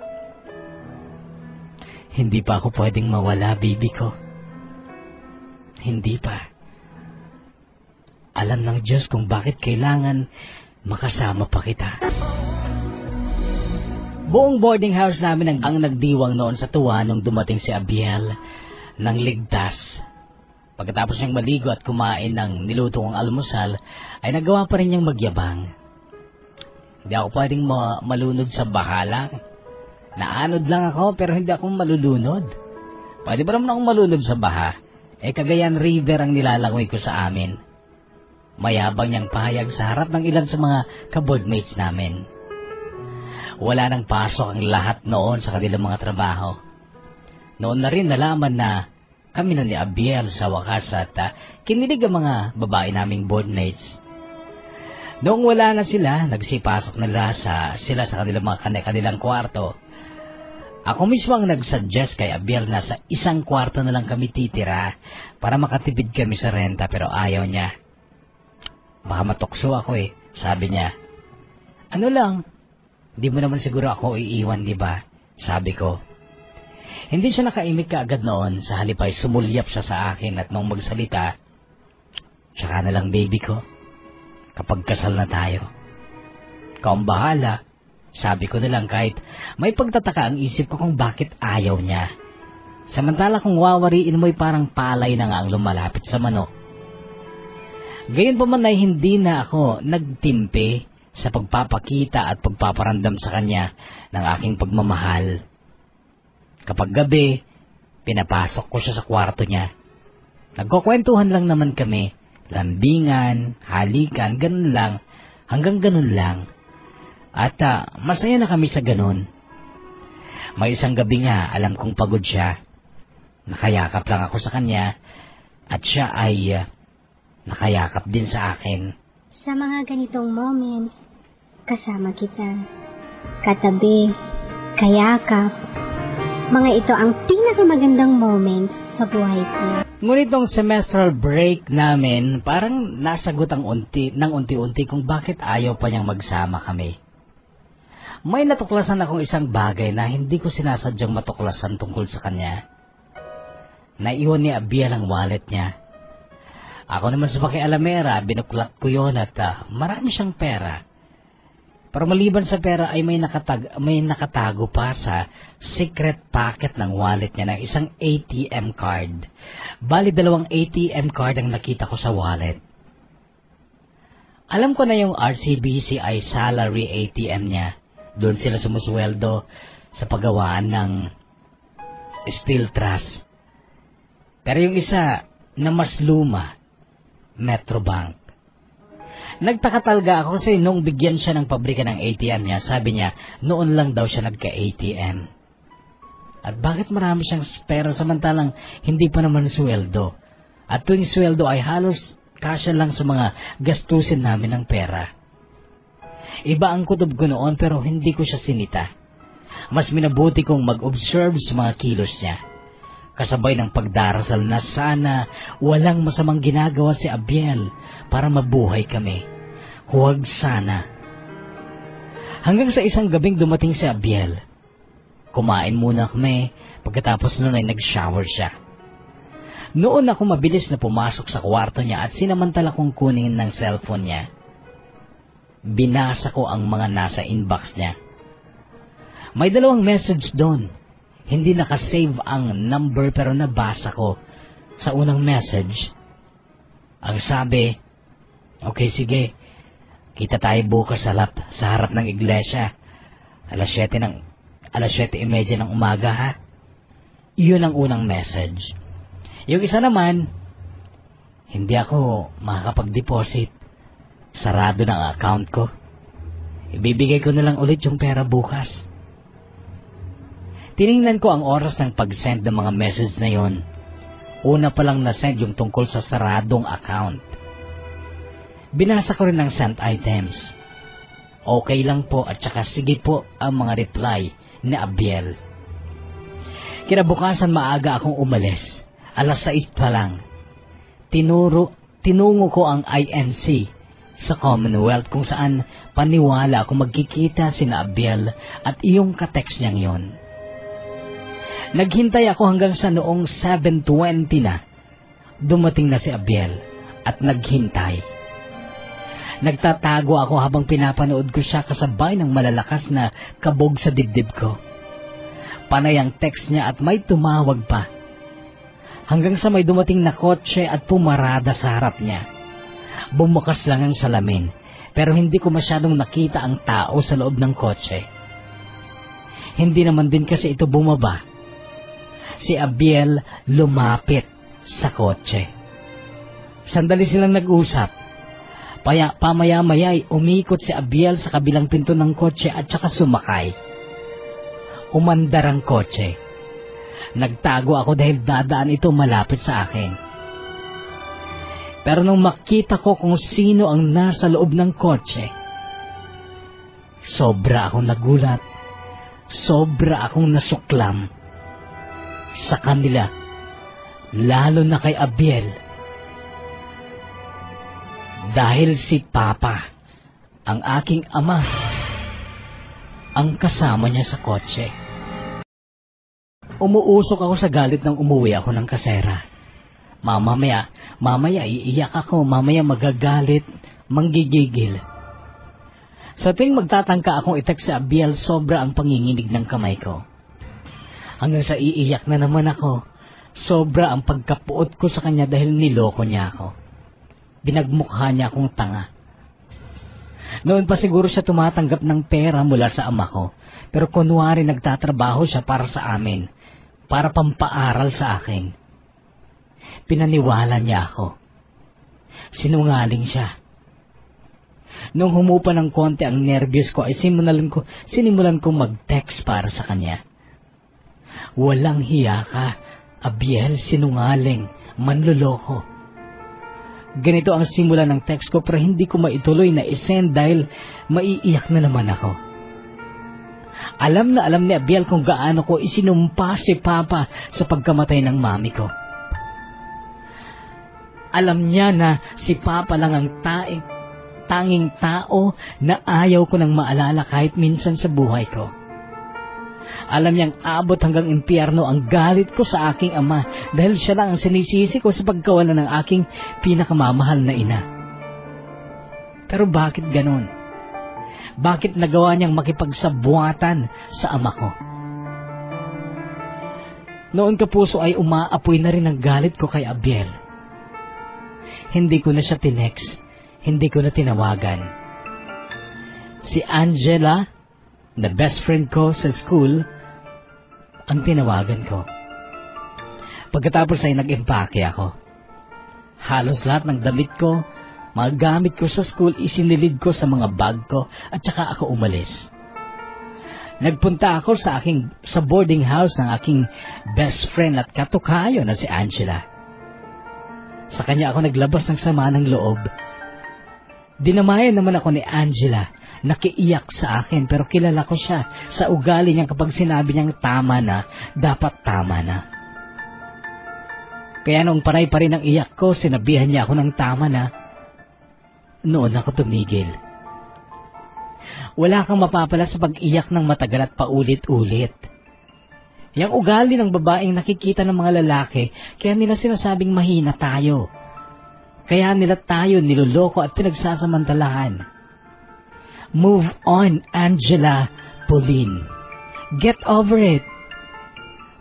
Hindi pa ako pwedeng mawala, baby ko. Hindi pa. Alam ng Diyos kung bakit kailangan makasama pa kita. Buong boarding house namin ang nagdiwang noon sa tuwa nung dumating si Abiel ng ligtas. Pagkatapos niyang maligo at kumain ng niluto kong almusal, ay nagawa pa rin niyang magyabang. Hindi ako pwedeng malunod sa bahala. Naanod lang ako pero hindi ako malulunod. Pwede ba naman akong malunod sa baha? Cagayan River ang nilalangoy ko sa amin. Mayabang niyang pahayag sa harap ng ilan sa mga kaboardmates namin. Wala nang pasok ang lahat noon sa kanilang mga trabaho. Noon na rin nalaman na kami na ni Abiel sa wakas at kinilig ang mga babae naming boardmates. Noong wala na sila, nagsipasok na sila sa kanilang mga kanilang kwarto. Ako mismo ang nagsuggest kay Abiel na sa isang kwarto na lang kami titira para makatipid kami sa renta pero ayaw niya. Baka matukso ako sabi niya. Ano lang, di mo naman siguro ako iiwan, di ba? Sabi ko. Hindi siya nakaimik kaagad noon, sa halip ay sumulyap siya sa akin at nung magsalita, tsaka na lang baby ko, kapag kasal na tayo. Ikaw ang bahala. Sabi ko na lang kahit may pagtataka ang isip ko kung bakit ayaw niya. Samantala kung wawariin mo'y parang palay na nga ang lumalapit sa manok. Gayon pa man ay hindi na ako nagtimpi sa pagpapakita at pagpaparamdam sa kanya ng aking pagmamahal. Kapag gabi, pinapasok ko siya sa kwarto niya. Nagkukwentuhan lang naman kami, lambingan, halikan, ganun lang, hanggang ganun lang. At masaya na kami sa ganun. May isang gabi nga, alam kong pagod siya. Nakayakap lang ako sa kanya at siya ay nakayakap din sa akin. Sa mga ganitong moments, kasama kita. Katabi, kayakap. Mga ito ang pinakamagandang moments sa buhay ko. Ngunit nung semestral break namin, parang nasagot ng unti-unti kung bakit ayaw pa niyang magsama kami. May natuklasan akong isang bagay na hindi ko sinasadyang matuklasan tungkol sa kanya. Naiwan ni Abiel ang wallet niya. Ako naman sa pakialamera, binuklat ko yon at marami siyang pera. Pero maliban sa pera ay may nakatago pa sa secret pocket ng wallet niya ng isang ATM card. Bali 2 ATM card ang nakita ko sa wallet. Alam ko na yung RCBC ay salary ATM niya. Doon sila sumusweldo sa paggawaan ng steel truss. Pero yung isa na mas luma, Metrobank. Nagtaka talaga ako kasi nung bigyan siya ng pabrika ng ATM niya, sabi niya noon lang daw siya nagka-ATM. At bakit marami siyang pera samantalang hindi pa naman sweldo? At tuwing sweldo ay halos kasya lang sa mga gastusin namin ng pera. Iba ang kutob ko noon pero hindi ko siya sinita. Mas minabuti kong mag-observe sa mga kilos niya. Kasabay ng pagdarasal na sana walang masamang ginagawa si Abiel para mabuhay kami. Huwag sana. Hanggang sa isang gabing dumating si Abiel. Kumain muna kami, pagkatapos nun ay nag-shower siya. Noon ako mabilis na pumasok sa kwarto niya at sinamantala kong kunin ng cellphone niya. Binasa ko ang mga nasa inbox niya. May 2 message doon. Hindi nakasave ang number pero nabasa ko. Sa unang message, ang sabi, okay sige, kita tayo bukas sa harap ng iglesia. Alas 7:30 ng umaga ha. Iyon ang unang message. Yung isa naman, hindi ako makakapag-deposit. Sarado ng account ko. Ibibigay ko na lang ulit yung pera bukas. Tiningnan ko ang oras ng pag-send ng mga message na yon. Una pa lang na-send yung tungkol sa saradong account. Binasa ko rin ang sent items. Okay lang po at saka sige po ang mga reply ni Abiel. Kinabukasan maaga akong umalis. Alas 6 pa lang. Tinungo ko ang INC sa Commonwealth kung saan paniwala kung magkikita sina Abiel at iyong katext niyang yon. Naghintay ako hanggang sa noong 7:20 na. Dumating na si Abiel at naghintay. Nagtatago ako habang pinapanood ko siya kasabay ng malalakas na kabog sa dibdib ko. Panay ang text niya at may tumawag pa. Hanggang sa may dumating na kotse at pumarada sa harap niya. Bumukas lang ang salamin, pero hindi ko masyadong nakita ang tao sa loob ng kotse. Hindi naman din kasi ito bumaba. Si Abiel lumapit sa kotse. Sandali silang nag-usap. Pamaya-maya ay umikot si Abiel sa kabilang pinto ng kotse at saka sumakay. Umandar ang kotse. Nagtago ako dahil dadaan ito malapit sa akin. Pero nung makita ko kung sino ang nasa loob ng kotse, sobra akong nagulat. Sobra akong nasuklam. Sa kanila, lalo na kay Abiel. Dahil si Papa, ang aking ama, ang kasama niya sa kotse. Umuusok ako sa galit nang umuwi ako ng kasera. Mamaya iiyak ako, mamaya magagalit, manggigigil. Sa tuwing magtatangka akong i-text si Abiel, sobra ang panginginig ng kamay ko. Hanggang sa iiyak na naman ako, sobra ang pagkapuot ko sa kanya dahil niloko niya ako. Binagmukha niya akong tanga. Noon pa siguro siya tumatanggap ng pera mula sa ama ko, pero kunwari nagtatrabaho siya para sa amin, para pampaaral sa akin. Pinaniwala niya ako. Sinungaling siya. Nung humupa ng konti ang nervyos ko, ay sinimulan ko mag-text para sa kanya. Walang hiya ka, Abiel, sinungaling, manloloko. Ganito ang simula ng text ko pero hindi ko maituloy na isend dahil maiiyak na naman ako. Alam na alam ni Abiel kung gaano ko isinumpa si Papa sa pagkamatay ng mami ko. Alam niya na si Papa lang ang tanging tao na ayaw ko nang maalala kahit minsan sa buhay ko. Alam niyang abot hanggang impyerno ang galit ko sa aking ama dahil siya lang ang sinisisi ko sa pagkawalan ng aking pinakamamahal na ina. Pero bakit ganon? Bakit nagawa niyang makipagsabuatan sa ama ko? Noon kapuso ay umaapoy na rin ang galit ko kay Abiel. Hindi ko na siya tinext, hindi ko na tinawagan. Si Angela, na best friend ko sa school, ang tinawagan ko. Pagkatapos ay nag-empake ako. Halos lahat ng damit ko, mga gamit ko sa school, isinilid ko sa mga bag ko at saka ako umalis. Nagpunta ako sa boarding house ng aking best friend at katukayo na si Angela. Sa kanya ako naglabas ng sama ng loob. Dinamayan naman ako ni Angela. Nakiiyak sa akin pero kilala ko siya sa ugali niyang kapag sinabi niyang tama na, dapat tama na. Kaya nung panay pa rin ang iyak ko, sinabihan niya ako ng tama na. Noon ako tumigil. Wala kang mapapala sa pag-iyak ng matagal at paulit-ulit. Yang ugali ng babaeng nakikita ng mga lalaki, kaya nila sinasabing mahina tayo. Kaya nila tayo niloloko at pinagsasamantalahan. Move on, Angela Pauline. Get over it.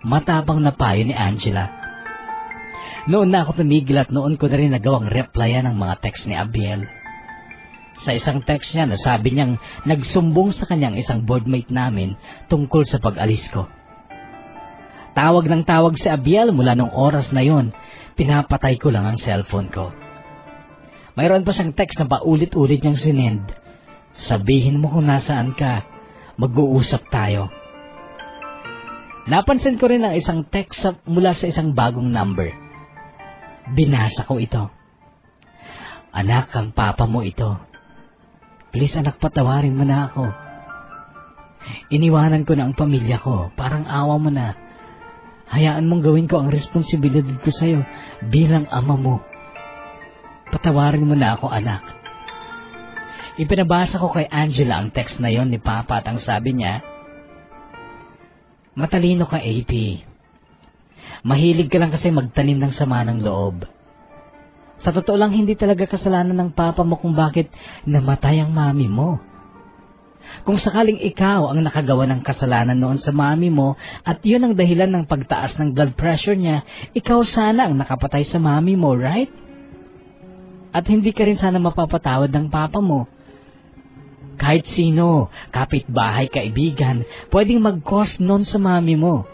Matapang na payo ni Angela. Noon na ako tumigil at noon ko na rin nagawang replyan ng mga text ni Abiel. Sa isang text niya, nasabi niyang nagsumbong sa kanyang isang boardmate namin tungkol sa pag-alis ko. Tawag ng tawag si Abiel mula nung oras na yon, pinapatay ko lang ang cellphone ko. Mayroon pa siyang text na paulit-ulit niyang sinend. Sabihin mo kung nasaan ka, mag-uusap tayo. Napansin ko rin ang isang text mula sa isang bagong number. Binasa ko ito. Anak, ang papa mo ito. Please anak, patawarin mo na ako. Iniwanan ko na ang pamilya ko, parang awa mo na. Hayaan mong gawin ko ang responsibilidad ko sa'yo bilang ama mo. Patawarin mo na ako, anak. Ipinabasa ko kay Angela ang text na yon ni Papa at ang sabi niya, matalino ka, AP. Mahilig ka lang kasi magtanim ng sama ng loob. Sa totoo lang, hindi talaga kasalanan ng papa mo kung bakit namatay ang mami mo. Kung sakaling ikaw ang nakagawa ng kasalanan noon sa mami mo at yun ang dahilan ng pagtaas ng blood pressure niya, ikaw sana ang nakapatay sa mami mo, right? At hindi ka rin sana mapapatawad ng papa mo. Kahit sino, kapitbahay, kaibigan, pwedeng mag-cause noon sa mami mo.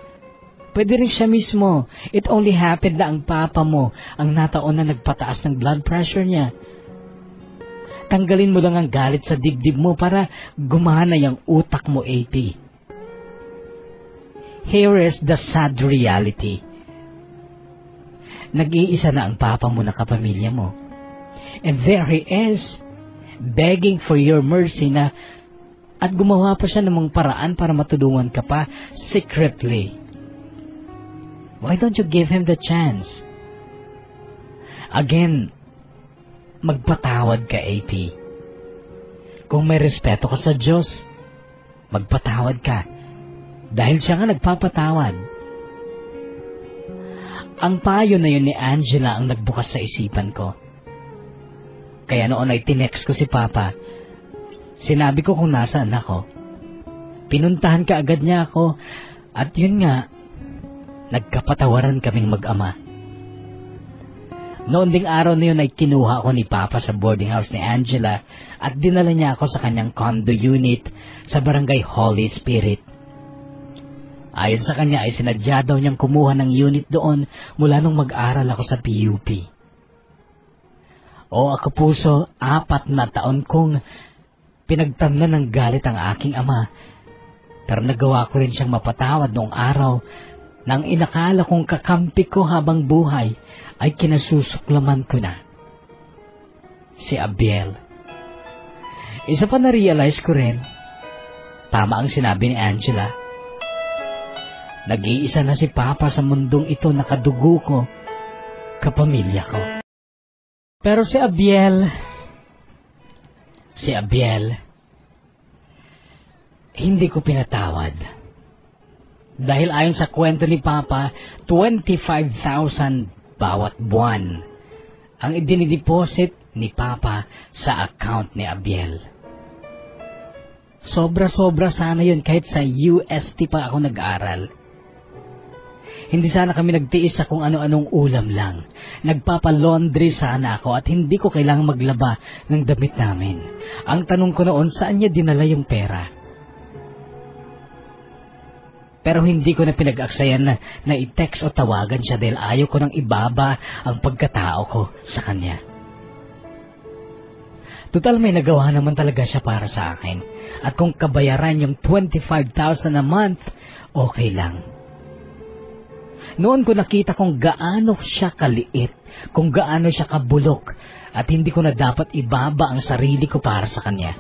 Pwede rin siya mismo. It only happened na ang papa mo ang nataon na nagpataas ng blood pressure niya. Tanggalin mo lang ang galit sa dibdib mo para gumana yung utak mo, AP. Here is the sad reality. Nag-iisa na ang papa mo na kapamilya mo. And there he is, begging for your mercy na at gumawa pa siya ng mga paraan para matulungan ka pa secretly. Why don't you give him the chance? Again, magpatawad ka, AP. Kung may respeto ka sa Diyos, magpatawad ka. Dahil siya nga nagpapatawad. Ang payo na yun ni Angela ang nagbukas sa isipan ko. Kaya noon ay tinext ko si Papa. Sinabi ko kung nasaan ako. Pinuntahan ka agad niya ako. At yun nga, nagkapatawaran kaming mag-ama. Noon ding araw na yun ay kinuha ko ni Papa sa boarding house ni Angela at dinala niya ako sa kanyang condo unit sa barangay Holy Spirit. Ayon sa kanya ay sinadya daw niyang kumuha ng unit doon mula nung mag-aral ako sa PUP. O ako puso, 4 na taon kong pinagtamnan ng galit ang aking ama. Pero nagawa ko rin siyang mapatawad noong araw nang inakala kong kakampi ko habang buhay ay kinasusuklaman ko na. Si Abiel. Isa pa na-realize ko rin, tama ang sinabi ni Angela. Nag-iisa na si Papa sa mundong ito na kadugo ko, kapamilya ko. Pero si Abiel, hindi ko pinatawad. Dahil ayon sa kwento ni Papa, 25,000 bawat buwan ang idinideposit ni Papa sa account ni Abiel. Sobra-sobra sana yun kahit sa UST pa ako nag-aral. Hindi sana kami nagtiis sa kung ano-anong ulam lang. Nagpapalaundry sana ako at hindi ko kailangang maglaba ng damit namin. Ang tanong ko noon, saan niya dinala yung pera? Pero hindi ko na pinag-aksayan na i-text o tawagan siya dahil ayaw ko nang ibaba ang pagkatao ko sa kanya. Total may nagawa naman talaga siya para sa akin. At kung kabayaran yung 25,000 a month, okay lang. Noon ko nakita kung gaano siya kaliit, kung gaano siya kabulok, at hindi ko na dapat ibaba ang sarili ko para sa kanya.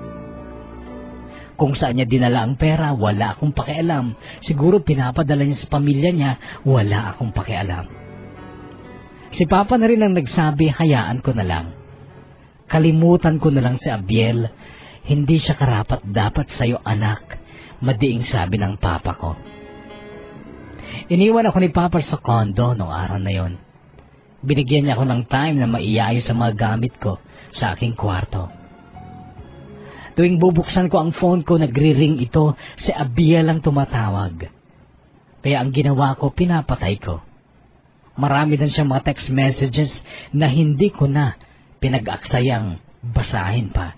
Kung saan niya dinala ang pera, wala akong pakialam. Siguro pinapadala niya sa pamilya niya, wala akong pakialam. Si Papa na rin ang nagsabi, hayaan ko na lang. Kalimutan ko na lang si Abiel. Hindi siya karapat-dapat sa'yo, anak. Madiing sabi ng Papa ko. Iniwan ako ni Papa sa condo noong araw na yon. Binigyan niya ako ng time na maiayos sa mga gamit ko sa aking kwarto. Tuwing bubuksan ko ang phone ko, nagri-ring ito, si Abiel ang tumatawag. Kaya ang ginawa ko, pinapatay ko. Marami din siyang mga text messages na hindi ko na pinag-aksayang basahin pa.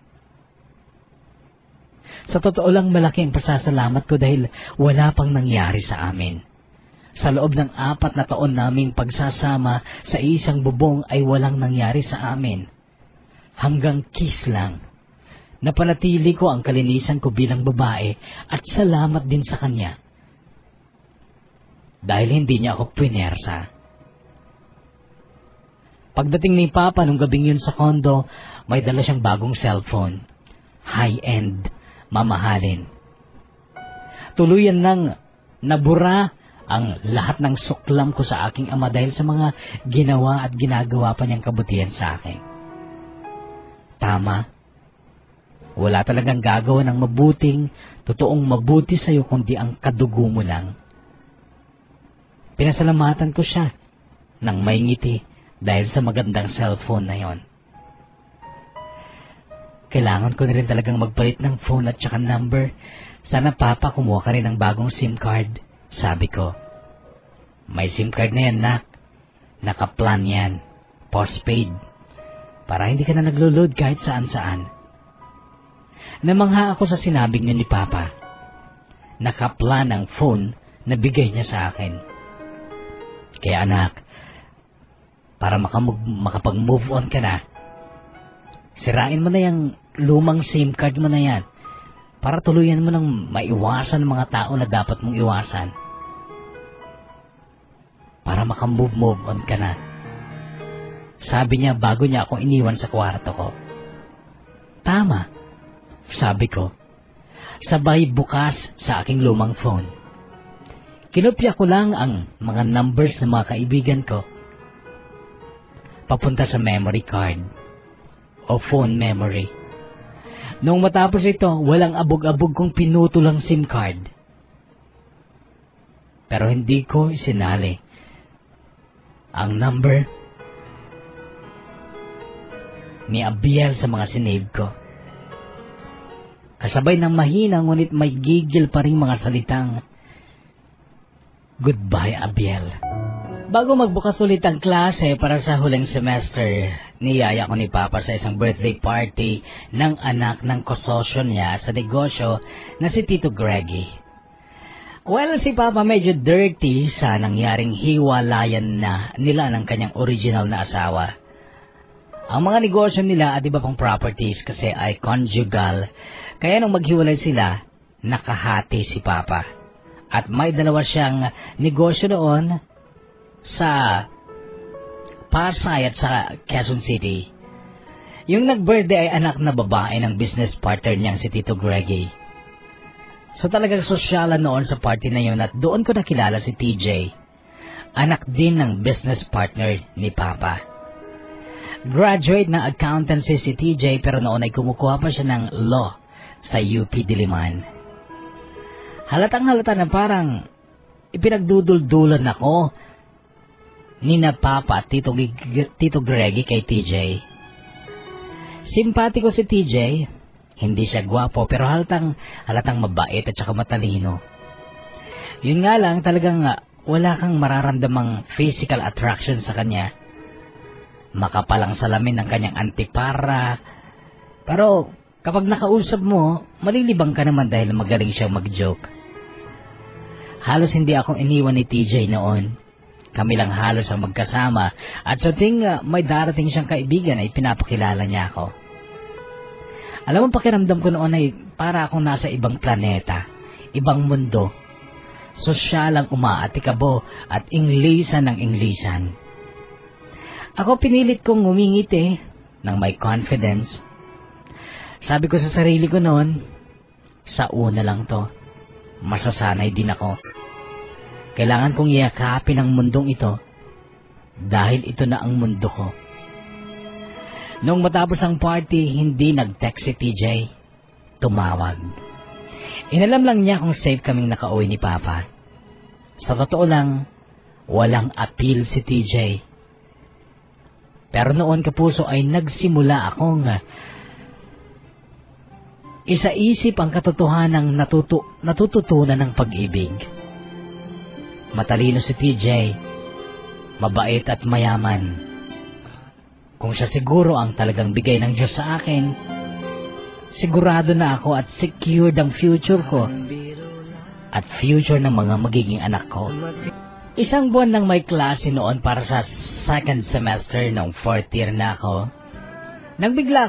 Sa totoo lang, malaki ang pasasalamat ko dahil wala pang nangyari sa amin. Sa loob ng 4 na taon naming pagsasama sa isang bubong ay walang nangyari sa amin. Hanggang kiss lang. Napanatili ko ang kalinisan ko bilang babae at salamat din sa kanya. Dahil hindi niya ako pinersa. Pagdating ni Papa nung gabing yun sa condo, may dala siyang bagong cellphone. High-end, mamahalin. Tuluyan lang nabura ang lahat ng suklam ko sa aking ama dahil sa mga ginawa at ginagawa pa niyang kabutihan sa akin. Tama. Wala talagang gagawa ng mabuting, totoong mabuti sa'yo kundi ang kadugo mo lang. Pinasalamatan ko siya nang may ngiti dahil sa magandang cellphone na yon. Kailangan ko na rin talagang magpalit ng phone at saka number. Sana papa kumuha ka rin ng bagong SIM card, sabi ko. May SIM card na yan, nak. Nakaplan yan. Postpaid. Para hindi ka na naglo-load kahit saan-saan. Namangha ako sa sinabing niya ni papa. Nakaplan ang phone na bigay niya sa akin. Kaya anak, para makapag-move on ka na, sirain mo na yung lumang SIM card mo na yan para tuluyan mo nang maiwasan ng mga tao na dapat mong iwasan. Para makamove on ka na. Sabi niya bago niya ako iniwan sa kwarto ko. Tama, sabi ko. Sabay bukas sa aking lumang phone. Kinopya ko lang ang mga numbers ng mga kaibigan ko papunta sa memory card o phone memory. Nung matapos ito, walang abog-abog kong pinutol ang SIM card. Pero hindi ko isinali ang number ni Abiel sa mga sinave ko. Kasabay ng mahina ngunit may gigil pa rin mga salitang, "Goodbye, Abiel." Bago magbukas ulit ang klase para sa huling semester, niyaya ko ni Papa sa isang birthday party ng anak ng kososyo niya sa negosyo na si Tito Greggy. Well, si Papa medyo dirty sa nangyaring hiwalayan na nila ng kanyang original na asawa. Ang mga negosyo nila at iba pang properties kasi ay conjugal, kaya nung maghiwalay sila, nakahati si Papa. At may dalawa siyang negosyo doon sa Pasay at sa Quezon City. Yung nag-birthday ay anak na babae ng business partner niyang si Tito Greggy. So talagang sosyalan noon sa party na yun at doon ko nakilala si TJ, anak din ng business partner ni Papa. Graduate ng accountancy si TJ pero noon ay kumukuha pa siya ng law sa UP Diliman. Halatang halata na parang ipinagduduldulan ako ni na Papa at Tito Greggy kay TJ. Simpatiko si TJ, hindi siya gwapo pero halatang mabait at saka matalino. Yun nga lang talagang wala kang mararamdamang physical attraction sa kanya. Makapalang salamin ng kanyang antipara. Pero kapag nakausap mo, malilibang ka naman dahil magaling siyang mag-joke. Halos hindi akong iniwan ni TJ noon. Kami lang halos ang magkasama at sa ting may darating siyang kaibigan ay pinapakilala niya ako. Alam mo, pakiramdam ko noon ay para akong nasa ibang planeta, ibang mundo. Sosyalang umaatikabo at inglisan ng inglisan. Ako pinilit kong ngumingiti ng may confidence. Sabi ko sa sarili ko noon, sa una lang to, masasanay din ako. Kailangan kong iyakapin ang mundong ito dahil ito na ang mundo ko. Nung matapos ang party, hindi nag-text si TJ. Tumawag. Inalam lang niya kung safe kaming nakauwi ni Papa. Sa totoo lang, walang appeal si TJ. Pero noon, kapuso, ay nagsimula akong isaisip ang katotohanang natututunan ng pag-ibig. Matalino si TJ, mabait at mayaman. Kung siya siguro ang talagang bigay ng Diyos sa akin, sigurado na ako at secured ang future ko at future ng mga magiging anak ko. Isang buwan lang may klase noon para sa second semester ng 4th year na ako. Nang bigla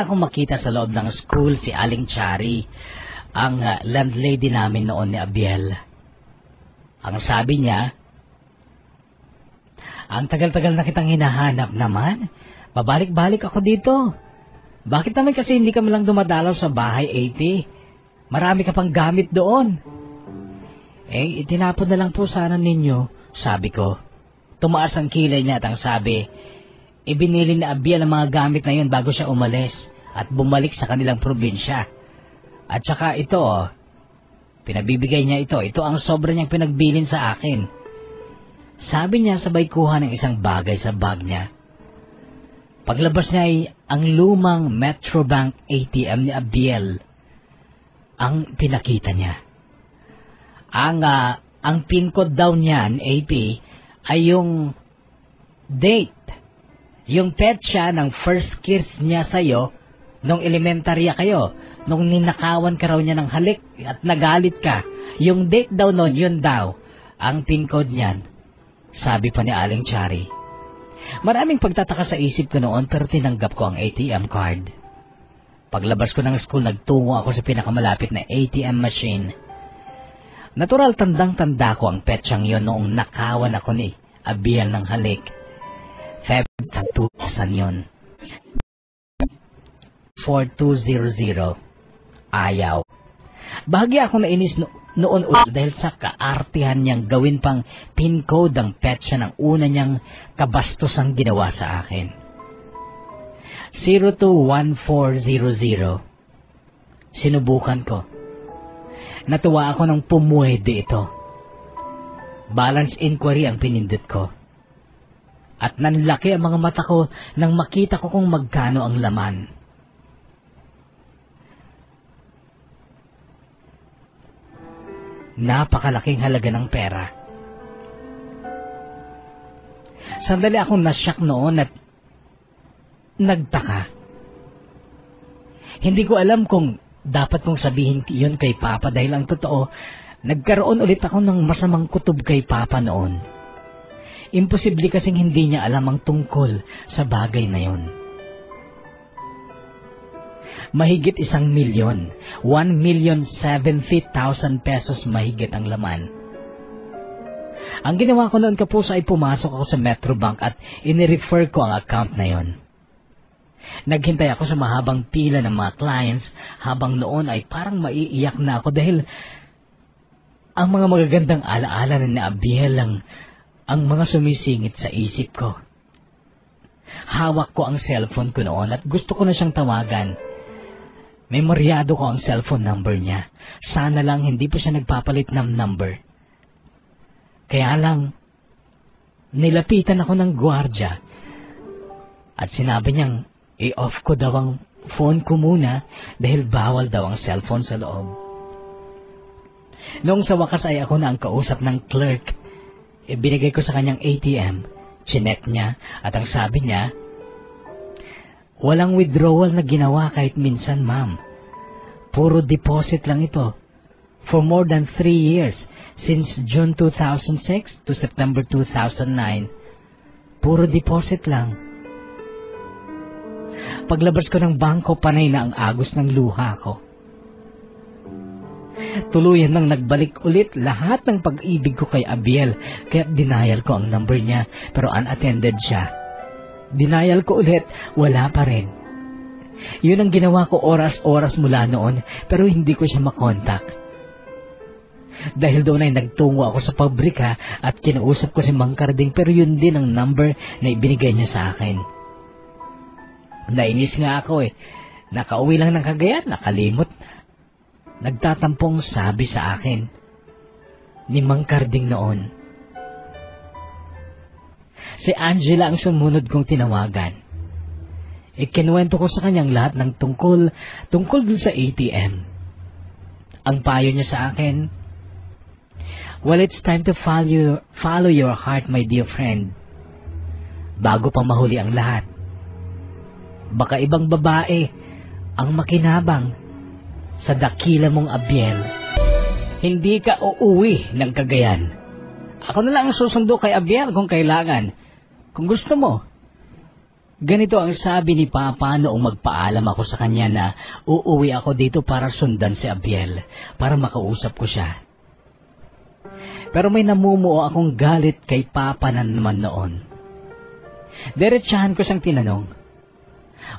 akong makita sa loob ng school si Aling Chari, ang landlady namin noon ni Abiel. Ang sabi niya, "Ang tagal-tagal na kitang hinahanap naman. Babalik-balik ako dito. Bakit naman kasi hindi ka malang dumadalaw sa bahay, 80? Marami ka pang gamit doon." Itinapon na lang po sana ninyo, sabi ko. Tumaas ang kilay niya at ang sabi, ibinili ni Abiel ang mga gamit na yun bago siya umalis at bumalik sa kanilang probinsya. At saka ito, pinabibigay niya ito. Ito ang sobra niyang pinagbilin sa akin. Sabi niya sabay kuha ng isang bagay sa bag niya. Paglabas niya ay ang lumang Metrobank ATM ni Abiel ang pinakita niya. Ang pin code daw niyan, AP, ay yung date. Yung petsa ng first kiss niya sa'yo nung elementarya kayo, nung ninakawan ka raw niya ng halik at nagalit ka. Yung date daw nun, yun daw, ang pin code niyan. Sabi pa ni Aling Chari. Maraming pagtataka sa isip ko noon pero tinanggap ko ang ATM card. Paglabas ko ng school, nagtungo ako sa pinakamalapit na ATM machine. Natural tandang-tanda ko ang petsang yon noong nakawan ako ni Abiel ng halik. February 2000 yon. 4200. Ayaw. Bahagya akong nainis noon dahil sa kaartihan niyang gawin pang pin code ang petsa ng una niyang kabastosang ginawa sa akin. 021400. Sinubukan ko. Natuwa ako nang pumuwede ito. Balance inquiry ang pinindot ko. At nanlaki ang mga mata ko nang makita ko kung magkano ang laman. Napakalaking halaga ng pera. Sandali akong nasyak noon at nagtaka. Hindi ko alam kung dapat kong sabihin yun kay Papa dahil ang totoo, nagkaroon ulit ako ng masamang kutob kay Papa noon. Imposible kasing hindi niya alam ang tungkol sa bagay na yun. Mahigit 1 milyon, 1,070,000 pesos mahigit ang laman. Ang ginawa ko noon kapuso ay pumasok ako sa Metrobank at inirefer ko ang account na yon. Naghintay ako sa mahabang pila ng mga clients habang noon ay parang maiiyak na ako dahil ang mga magagandang alaala na Abiel ang mga sumisingit sa isip ko. Hawak ko ang cellphone ko noon at gusto ko na siyang tawagan. Memoryado ko ang cellphone number niya. Sana lang hindi pa siya nagpapalit ng number. Kaya lang, nilapitan ako ng gwardiya at sinabi niyang i-off ko daw ang phone ko muna dahil bawal daw ang cellphone sa loob. Noong sa wakas ay ako na ang kausap ng clerk. Ibinigay ko sa kanyang ATM, chinek niya at ang sabi niya, walang withdrawal na ginawa kahit minsan, ma'am. Puro deposit lang ito. For more than 3 years, since June 2006 to September 2009. Puro deposit lang. Paglabas ko ng bangko, panay na ang agos ng luha ko. Tuluyan nang nagbalik ulit lahat ng pag-ibig ko kay Abiel, kaya denial ko ang number niya, pero unattended siya. Denial ko ulit, wala pa rin. Yun ang ginawa ko oras-oras mula noon, pero hindi ko siya makontak. Dahil doon ay nagtungo ako sa pabrika at kinausap ko si Mang Carding, pero yun din ang number na ibinigay niya sa akin. Nainis nga ako Nakauwi lang ng Cagayan, nakalimot. Nagtatampong sabi sa akin ni Mang Carding noon. Si Angela ang sumunod kong tinawagan. Ikinuwento ko sa kanyang lahat ng tungkol dun sa ATM. Ang payo niya sa akin, well, it's time to follow your heart, my dear friend. Bago pang mahuli ang lahat. Baka ibang babae ang makinabang sa dakila mong Abiel. Hindi ka uuwi ng Cagayan. Ako na lang ang susundo kay Abiel kung kailangan. Kung gusto mo. Ganito ang sabi ni Papa noong magpaalam ako sa kanya na uuwi ako dito para sundan si Abiel, para makausap ko siya. Pero may namumuo akong galit kay Papa na naman noon. Diretsahan ko siyang tinanong,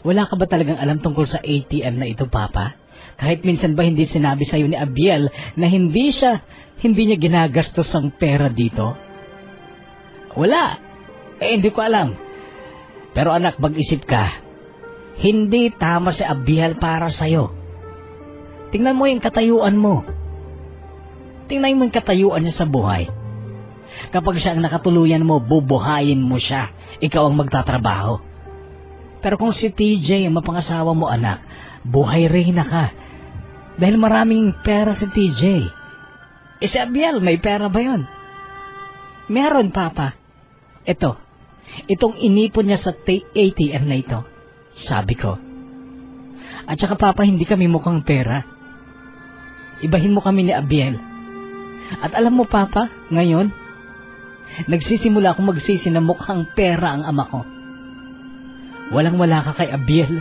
wala ka ba talagang alam tungkol sa ATM na ito, Papa? Kahit minsan ba hindi sinabi sa'yo ni Abiel na hindi niya ginagastos ang pera dito? Wala. Hindi ko alam. Pero anak, mag-isip ka. Hindi tama si Abiel para sa'yo. Tingnan mo yung katayuan mo. Tingnan mo yung katayuan niya sa buhay. Kapag siya ang nakatuluyan mo, bubuhayin mo siya. Ikaw ang magtatrabaho. Pero kung si TJ ang mapangasawa mo, anak, buhay reyna ka. Dahil maraming pera si TJ. Si Abiel, may pera ba yun? Meron, Papa. Itong inipon niya sa ATM na ito. Sabi ko. At saka, Papa, hindi kami mukhang pera. Ibahin mo kami ni Abiel. At alam mo, Papa, ngayon, nagsisimula akong magsisi na mukhang pera ang ama ko. Walang-wala ka kay Abiel.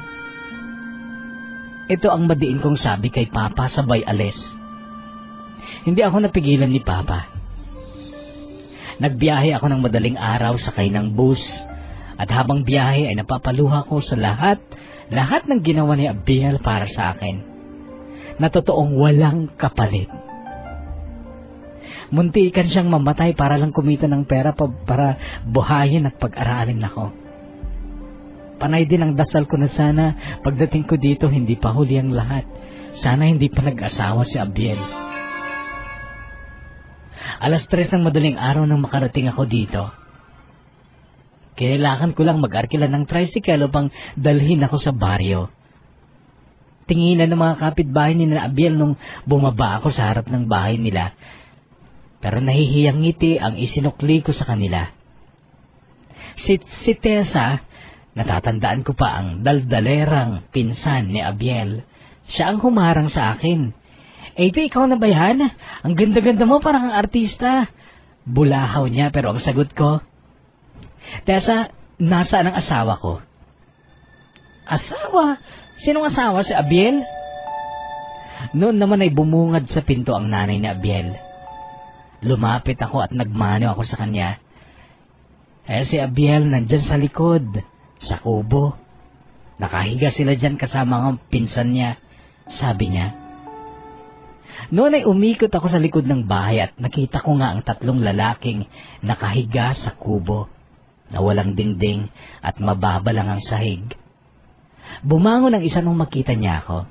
Ito ang madiin kong sabi kay Papa sabay alis. Hindi ako napigilan ni Papa. Nagbiyahe ako ng madaling araw sakay ng bus. At habang biyahe ay napapaluha ko sa lahat ng ginawa ni Abiel para sa akin. Na totoong walang kapalit. Muntikan siyang mamatay para lang kumita ng pera para buhayin at pag-aralin ako. Panay din ang dasal ko na sana pagdating ko dito hindi pa huli ang lahat. Sana hindi pa nag-asawa si Abiel. 3:00 ng madaling araw nang makarating ako dito. Kailangan ko lang mag-arkila ng tricycle upang dalhin ako sa baryo. Tinginan ng mga kapitbahay ni na Abiel nung bumaba ako sa harap ng bahay nila. Pero nahihiyang ngiti ang isinukli ko sa kanila. Si Tessa, natatandaan ko pa ang daldalerang pinsan ni Abiel. Siya ang humarang sa akin. Ikaw na ba yan? Ang ganda-ganda mo, parang ang artista. Bulahaw niya, pero ang sagot ko, Tessa, nasaan ang asawa ko? Asawa? Sinong asawa? Si Abiel? Noon naman ay bumungad sa pinto ang nanay ni Abiel. Lumapit ako at nagmano ako sa kanya. Si Abiel nandyan sa likod, sa kubo. Nakahiga sila dyan kasama ang pinsan niya, sabi niya. Noon ay umikot ako sa likod ng bahay at nakita ko nga ang 3 lalaking nakahiga sa kubo, na walang dingding at mababa lang ang sahig. Bumangon ang isa nung makita niya ako.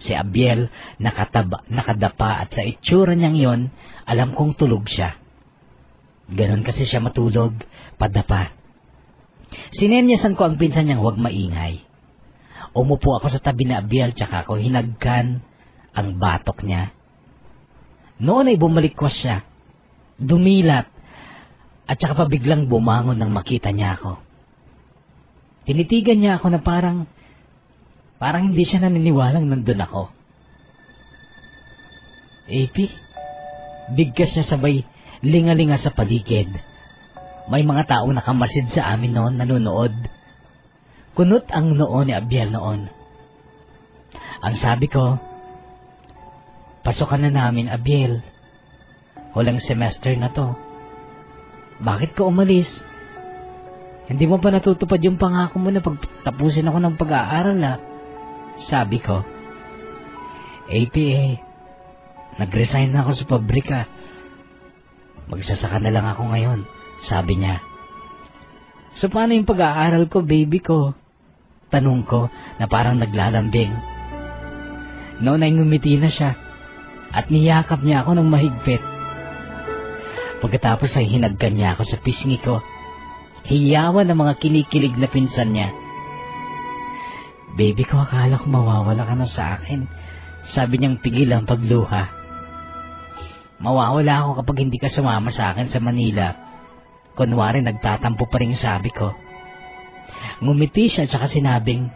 Si Abiel nakadapa at sa itsura niyang yon, alam kong tulog siya. Ganon kasi siya matulog, padapa. Sinenyasan ko ang pinsan niyang huwag maingay. Umupo ako sa tabi ni Abiel tsaka ako hinagkan ang batok niya. Noon ay bumalikwas siya, dumilat, at saka pa biglang bumangon nang makita niya ako. Tinitigan niya ako na parang hindi siya naniniwalang nandun ako. Bigkas niya sabay lingalinga sa paligid. May mga taong nakamasid sa amin noon nanonood. Kunot ang noo ni Abiel noon. Ang sabi ko, pasokan na namin, Abiel. Hulang semester na to. Bakit ka umalis? Hindi mo pa natutupad yung pangako mo na pagtapusin ako ng pag-aaral na? Sabi ko. Nag-resign na ako sa pabrika. Magsasaka na lang ako ngayon, sabi niya. So paano yung pag-aaral ko, baby ko? Tanong ko na parang naglalambing. Noon ay ngumiti na siya at niyakap niya ako ng mahigpit. Pagkatapos ay hinagkan niya ako sa pisngi ko. Hiyawan ng mga kinikilig na pinsan niya. Baby ko, akala ko mawawala ka na sa akin. Sabi niyang pigil ang pagluha. Mawawala ako kapag hindi ka sumama sa akin sa Manila. Kunwari nagtatampo pa rin sabi ko. Ngumiti siya at saka sinabing,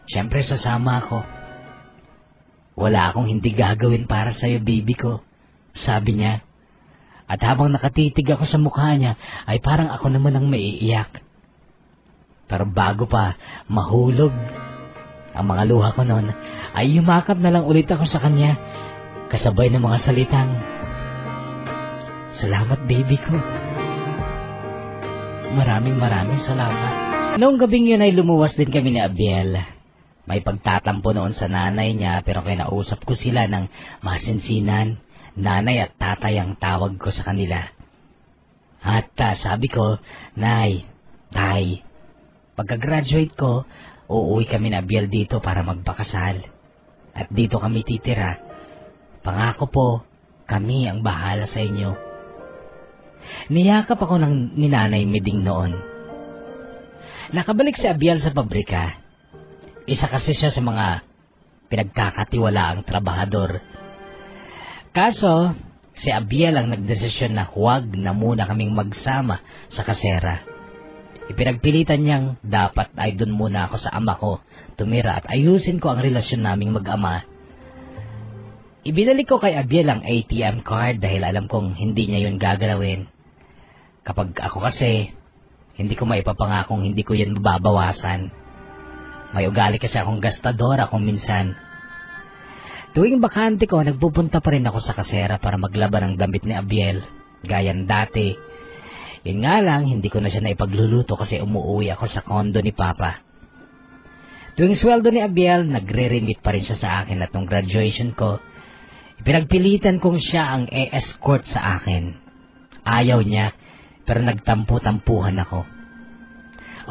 siyempre sasama ako. Wala akong hindi gagawin para sa'yo, baby ko, sabi niya. At habang nakatitig ako sa mukha niya, ay parang ako naman ang maiiyak. Pero bago pa mahulog ang mga luha ko noon, ay yumakap na lang ulit ako sa kanya, kasabay ng mga salitang, salamat, baby ko. Maraming salamat. Noong gabing yun ay lumuwas din kami ni Abiel. May pagtatampo noon sa nanay niya pero kinausap ko sila ng masinsinan. Nanay at tatay ang tawag ko sa kanila. At sabi ko, Nay, Tay, pagka-graduate ko, uuwi kami ni Abiel dito para magpakasal. At dito kami titira. Pangako po, kami ang bahala sa inyo. Niyakap ako ng ninanay Meding noon. Nakabalik si Abiel sa pabrika. Isa kasi siya sa mga pinagkakatiwalaang trabahador. Kaso, si Abiel ang nagdesisyon na huwag na muna kaming magsama sa kasera. Ipinagpilitan niyang dapat ay dun muna ako sa ama ko tumira at ayusin ko ang relasyon naming mag-ama. Ibinalik ko kay Abiel ang ATM card dahil alam kong hindi niya yun gagalawin. Kapag ako kasi, hindi ko maipapangakong hindi ko yan mababawasan. May ugali kasi akong gastadora kung minsan. Tuwing bakante ko, nagpupunta pa rin ako sa kasera para maglaban ng damit ni Abiel, gayan dati. Yun nga lang, hindi ko na siya naipagluluto kasi umuwi ako sa kondo ni Papa. Tuwing sweldo ni Abiel, nagre-remit pa rin siya sa akin at nung graduation ko, ipinagpilitan kong siya ang e-escort sa akin. Ayaw niya, pero nagtampu-tampuhan ako.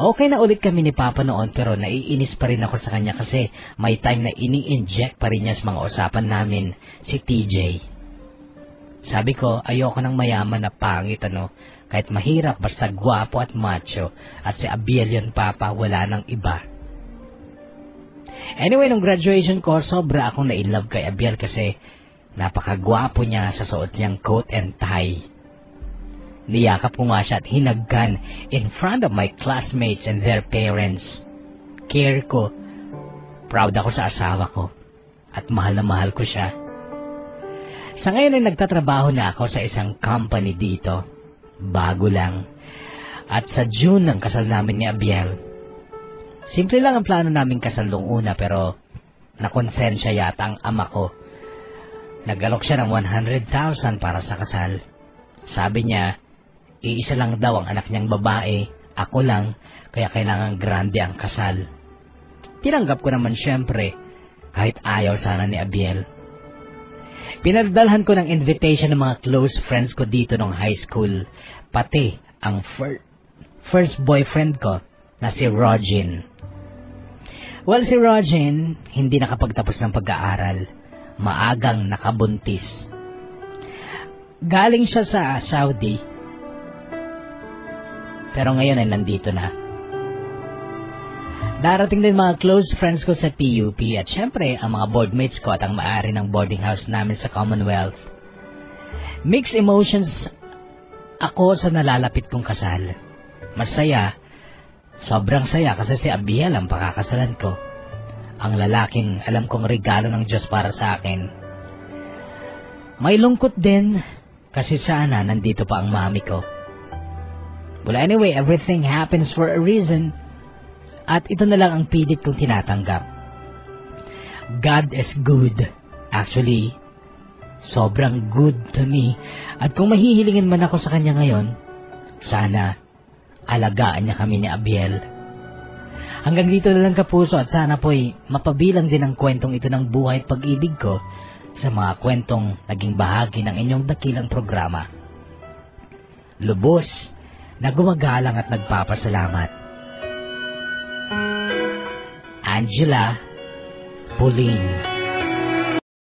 Okay na ulit kami ni Papa noon pero naiinis pa rin ako sa kanya kasi may time na ini-inject pa rin niya sa mga usapan namin si TJ. Sabi ko, ayoko ng mayaman na pangit kahit mahirap basta gwapo at macho at si Abiel yun Papa, wala nang iba. Anyway, nung graduation ko, sobra akong na-inlove kay Abiel kasi napakagwapo niya sa suot niyang coat and tie. Niyakap ko nga siya at hinagkan in front of my classmates and their parents. Care ko. Proud ako sa asawa ko. At mahal na mahal ko siya. Sa ngayon ay nagtatrabaho na ako sa isang company dito. Bago lang. At sa June ang kasal namin ni Abiel. Simple lang ang plano namin kasal nung una pero nakonsensya yata ang ama ko. Nag-alok siya ng 100,000 para sa kasal. Sabi niya, iisa lang daw ang anak niyang babae, ako lang, kaya kailangan grande ang kasal. Tinanggap ko naman syempre, kahit ayaw sana ni Abiel. Pinagdalhan ko ng invitation ng mga close friends ko dito nung high school, pati ang first boyfriend ko na si Rogin. Well, si Rogin, hindi nakapagtapos ng pag-aaral, maagang nakabuntis. Galing siya sa Saudi, pero ngayon ay nandito na. Darating din mga close friends ko sa PUP at syempre ang mga boardmates ko at ang may-ari ng boarding house namin sa Commonwealth. Mixed emotions ako sa nalalapit kong kasal. Masaya, sobrang saya kasi si Abiel ang pakakasalan ko. Ang lalaking alam kong regalo ng Diyos para sa akin. May lungkot din kasi sana nandito pa ang mami ko. Well, anyway, everything happens for a reason. At ito na lang ang pilit kong tinatanggap. God is good. Actually, sobrang good to me. At kung mahihilingin man ako sa kanya ngayon, sana alagaan niya kami ni Abiel. Hanggang dito na lang kapuso at sana po'y mapabilang din ang kwentong ito ng buhay at pag-ibig ko sa mga kwentong naging bahagi ng inyong dakilang programa. Lubos na gumagalang at nagpapasalamat. Angela Pauline.